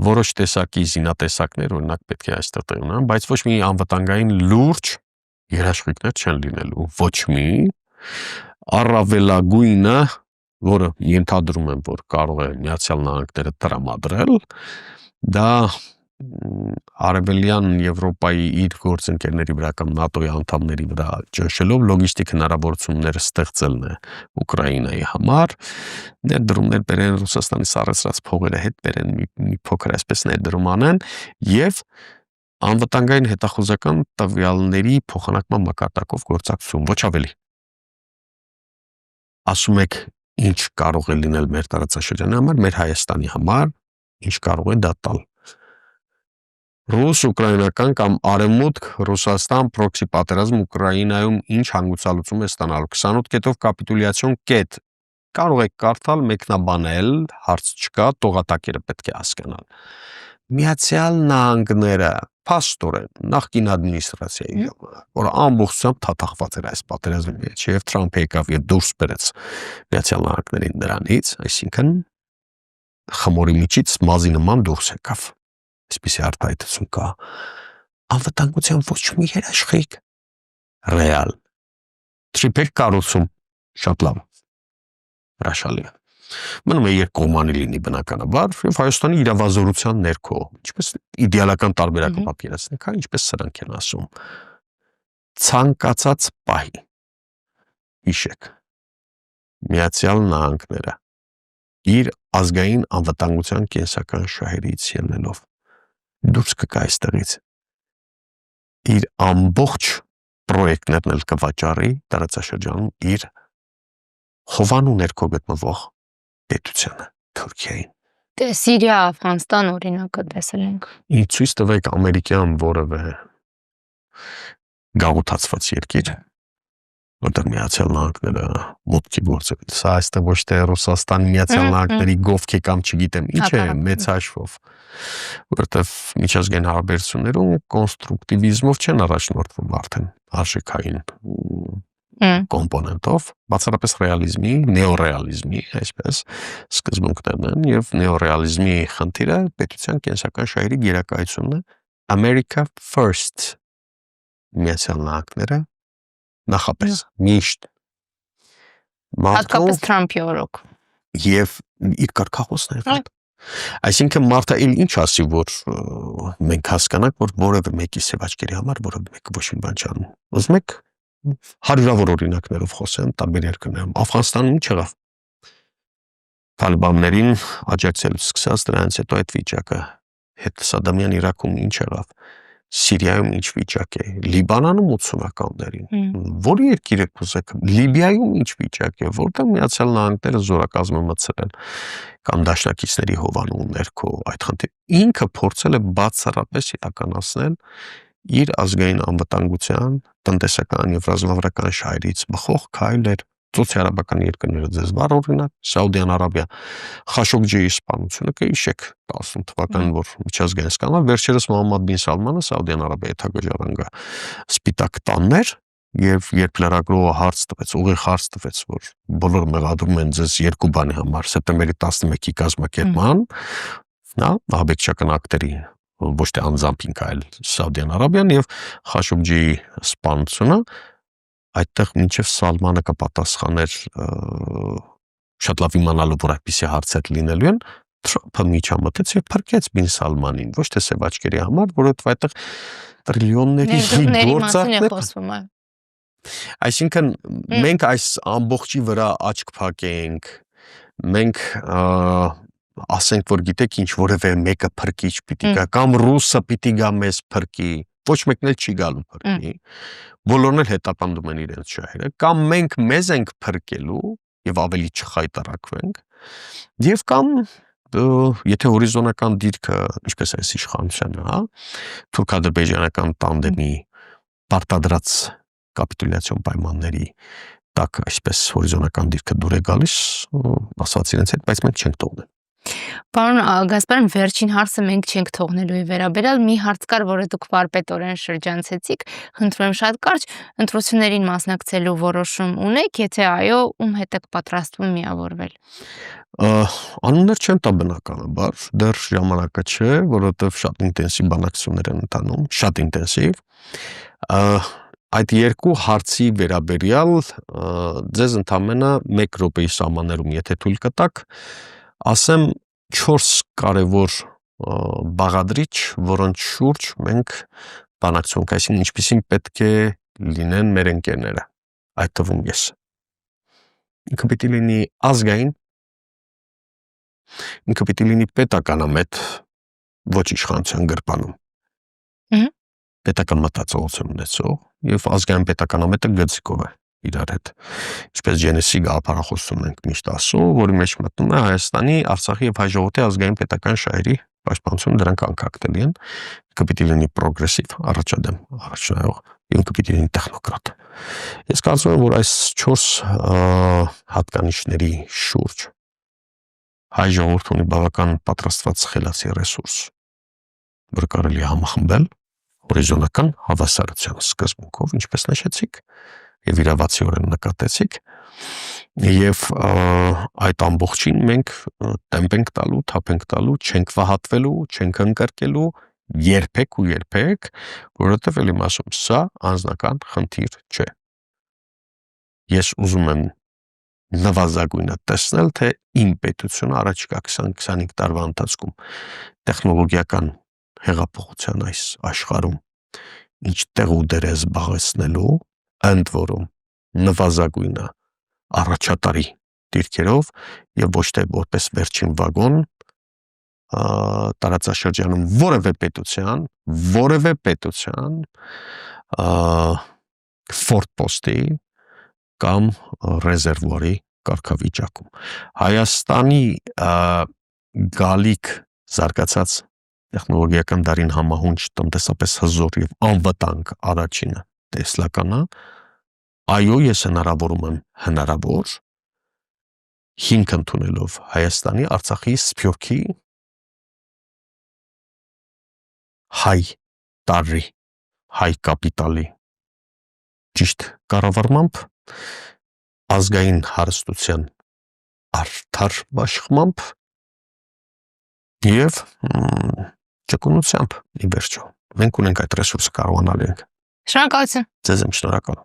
որոշ տեսակի զինատեսակներ, օրինակ պետք է այստեղ տեղ ունենան, բայց ոչ մի անվտանգային լուրջ երաշխիքներ չեն լինելու, ոչ մի առավելագույնը, որը ենթադրում եմ, որ կարող է Միացյալ Նահանգները տրամադրել, դա Արևելյան Եվրոպայի իր գործընկերների վրա կամ ՆԱՏՕ-ի անդամների վրա ճնշելով լոգիստիկ հնարավորություններ ստեղծելն է Ուկրաինայի համար, ներդրումներ բերեն Ռուսաստանի սառեցրած փողերը հետ բերեն մի փոքր այսպես ներդրում անեն եւ անվտանգային հետախուզական տվյալների փոխանակման մակարդակով գործակցություն, ոչ ավելի։ Ասում եք, ինչ կարող է լինել մեր տարածաշրջանի համար, մեր Հայաստանի համար, ինչ կարող է դա տալ։ Ռուս-ուկրաինական կամ արևմուտք Ռուսաստան պրոքսի պատերազմ Ուկրաինայում ինչ հանգուցալուծում է ստանալու 28 կետով կապիտուլյացիոն կետ կարող եք կարդալ, մեկնաբանել, հարց չկա, տողատակերը պետք է հասկանալ։ Միացյալ Նահանգները փաստորեն նախկին ադմինիստրացիայի ժամանակ, որ ամբողջությամբ թաթախված էր այս պատերազմի մեջ, եւ Թրամփը եկավ եւ դուրս բերեց Միացյալ Նահանգներին դրանից, այսինքն խմորի միջից մազի նման դուրս եկավ։ Այսպիսի արտահայտություն կա, անվտանգության ոչ մի երաշխիք, ռեալ, թրիփեր կառուցում, շատ լավ, հրաշալի է, մնում է երկկողմանի լինի բնականաբար, և Հայաստանի իրավազորության ներքո, ինչպես իդեալական տարբերակը պատկերացնեք, ինչպես սրանք են ասում, ցանկացած պահի, հիշեք, Միացյալ Նահանգները, իր ազգային անվտանգության կենսական շահերից ելնելով, դուրս կգա այստեղից, իր ամբողջ պրոյեկտներն էլ կվաճառի տարածաշրջանում իր Հովանու ներքո գտնվող պետությանը, Թուրքիային։ Դե Սիրիա, Աֆղանստան օրինակը տեսել ենք։ Ինչ ցույց տվեք ամերիկյան որևէ գաղութացված երկիր, որտեղ Միացյալ Նահանգները մուտքի գործել։ Սա այստեղ ոչ թե Ռուսաստան Միացյալ Նահանգների գովք է կամ չգիտեմ ինչ է, մեծ հաշվով, որտեղ միջազգային հարաբերություններում կոնստրուկտիվիզմով չեն առաջնորդվում արդեն արժեքային կոմպոնենտով, բացառապես ռեալիզմի, նեոռեալիզմի, այսպես սկզբունքներն են, եւ նեոռեալիզմի խնդիրը պետության կենսական շահերի գերակայությունն է America First Միացյալ Նահանգները նախապես միշտ Հատկապես Թրամփի օրոք։ Եվ իր կարգախոսն է։ Այսինքն մարդը ինչ ասի, որ մենք հասկանանք, որ որևէ մեկի սևաչկերի համար որևէ մեկը ոչ մի բան չի անում։ Ուզում եք հարյուրավոր օրինակներով խոսեմ տարբեր երկրներում։ Աֆղանստանում ինչ եղավ։ Թալիբաններին աջակցելուց սկսած դրանից հետո այդ վիճակը, հետ Սադամյան Իրաքում ինչ եղավ, Սիրիայում ինչ վիճակ է, Լիբանանում 80-ականներին, որ երկիր եք ուզեք, Լիբիայում ինչ վիճակ է, որտեղ Միացյալ Նահանգները զորակազմը մտցրել կամ դաշնակիցների հովանու ներքո այդ խնդիրը, ինքը փորձել է բացառապես իրականացնել իր ազգային անվտանգության, տնտեսական եւ ռազմավարական շահերից բխող քայլեր, սոցիալական երկրները ձեզ վառ օրինակ, Սաուդյան Արաբիա, Խաշոգջիի սպանությունը կհիշեք 10 թվականին, որ միջազգային սկանդալ, վերջերս Մոհամմադ բին Սալմանը Սաուդյան Արաբիայի թագաժառանգը սպիտակ տաններ եւ երբ լրագրողը հարց տվեց, ուղիղ հարց տվեց, որ բոլորը մեղադրում են ձեզ երկու բանի համար, սեպտեմբերի 11-ի կազմակերպման, նա ահաբեկչական ակտերի ոչ թե անձամբ ինքը, այլ Սաուդյան Արաբիան եւ Խաշոգջիի սպանությունը, այդտեղ մինչև Սալմանը կպատասխաներ շատ լավ իմանալով, որ այդպիսի հարցեր լինելու են, Թրամփը միջամտեց եւ փրկեց բին Սալմանին, ոչ թե սևաչկերի համար, որովհետեւ այդտեղ տրիլիոնների գործարքներ։ Այսինքն մենք այս ամբողջի վրա աչք փակենք, մենք ասենք, որ գիտեք ինչ որևէ մեկը փրկիչ պիտի գա, կամ ռուսը պիտի գա մեզ փրկի, ոչ մեկն էլ չի գալու փրկի, բոլորն էլ հետապնդում են իրենց շահերը, կամ մենք մեզ ենք փրկելու եւ ավելի չխայտարակվենք, եւ կամ եթե հորիզոնական դիրքը, ինչպես այս իշխանությանը, հա, թուրք-ադրբեջանական տանդեմի պարտադրած կապիտուլյացիոն պայմանների տակ այսպես հորիզոնական դիրքը դուր է գալիս, ասած իրենց հետ, բայց մենք չենք թողնել։ Պարոն Գասպարյան, վերջին հարցը մենք չենք թողնելու վերաբերյալ մի հարց կար, որը դուք վարպետորեն շրջանցեցիք, խնդրում եմ շատ կարճ, ընտրություններին մասնակցելու որոշում ունեք, եթե այո, ում հետ եք պատրաստվում միավորվել։ Անուններ չեմ տա բնականաբար, դեռ ժամանակը չէ, որովհետև շատ ինտենսիվ բանակցություններ են ընթանում, շատ ինտենսիվ։ Այդ երկու հարցի վերաբերյալ ձեզ ընդամենը 1 րոպեի սահմաններում, եթե թույլ կտաք, ասեմ 4 կարևոր բաղադրիչ, որոնց շուրջ մենք բանակցում ենք, այսինքն ինչպիսին պետք է լինեն մեր ընկերները, այդ թվում ես։ Ինքը պիտի լինի ազգային, ինքը պիտի լինի պետականամետ, ոչ իշխանության գրպանում, պետական մտածողություն ունեցող, եւ ազգային պետականամետը գծիկով է իրար հետ։ Ինչպես Ջենեսի գաղափարախոսությունն ենք միշտ ասում, որի մեջ մտնում է Հայաստանի, Արցախի եւ հայ ժողովրդի ազգային պետական շահերի պաշտպանությունը, դրանք անկախտելի են, կպիտի լինի պրոգրեսիվ, առաջադեմ, առաջնայող, եւ կպիտի լինի տեխնոկրատ։ Ես կարծում եմ, որ այս 4 հատկանիշների շուրջ հայ ժողովուրդը ունի բավական պատրաստված խելացի ռեսուրս, որ կարելի է համախմբել հորիզոնական հավասարության սկզբունքով, ինչպես նշեցիք, եւ իրավացիորեն նկատեցիք, եւ այդ ամբողջին մենք տեմպ ենք տալու, թափ ենք տալու, չենք վհատվելու, չենք ընկրկելու, երբեք ու երբեք, որովհետեւ ելի ասում, սա անձնական խնդիր չէ։ Ես ուզում եմ նվազագույնը տեսնել, թե իմ պետությունը առաջիկա 20-25 տարվա ընթացքում տեխնոլոգիական հեղափոխության այս աշխարհում ինչ տեղ ու դեր է զբաղեցնելու, ընդ որում նվազագույնը առաջատարի դիրքերով եւ ոչ թե որպես վերջին վագոն տարածաշրջանում որևէ պետության ֆորտպոստի կամ ռեզերվուարի կարգավիճակում։ Հայաստանի գալիք զարգացած տեխնոլոգիական դարին համահունչ տնտեսապես հզոր եւ անվտանգ առաջինը տեսլականը, այո, ես հնարավորում եմ հնարավոր հիմք ընդունելով Հայաստանի, Արցախի, Սփյուռքի հայ տարրի, հայ կապիտալի ճիշտ կառավարմամբ, ազգային հարստության արդար բաշխմամբ եւ ճկունությամբ ի վերջո, մենք ունենք այդ ռեսուրսը կարողանալու ենք։ Շնորհակալություն։ Ձեզ եմ շնորհակալ։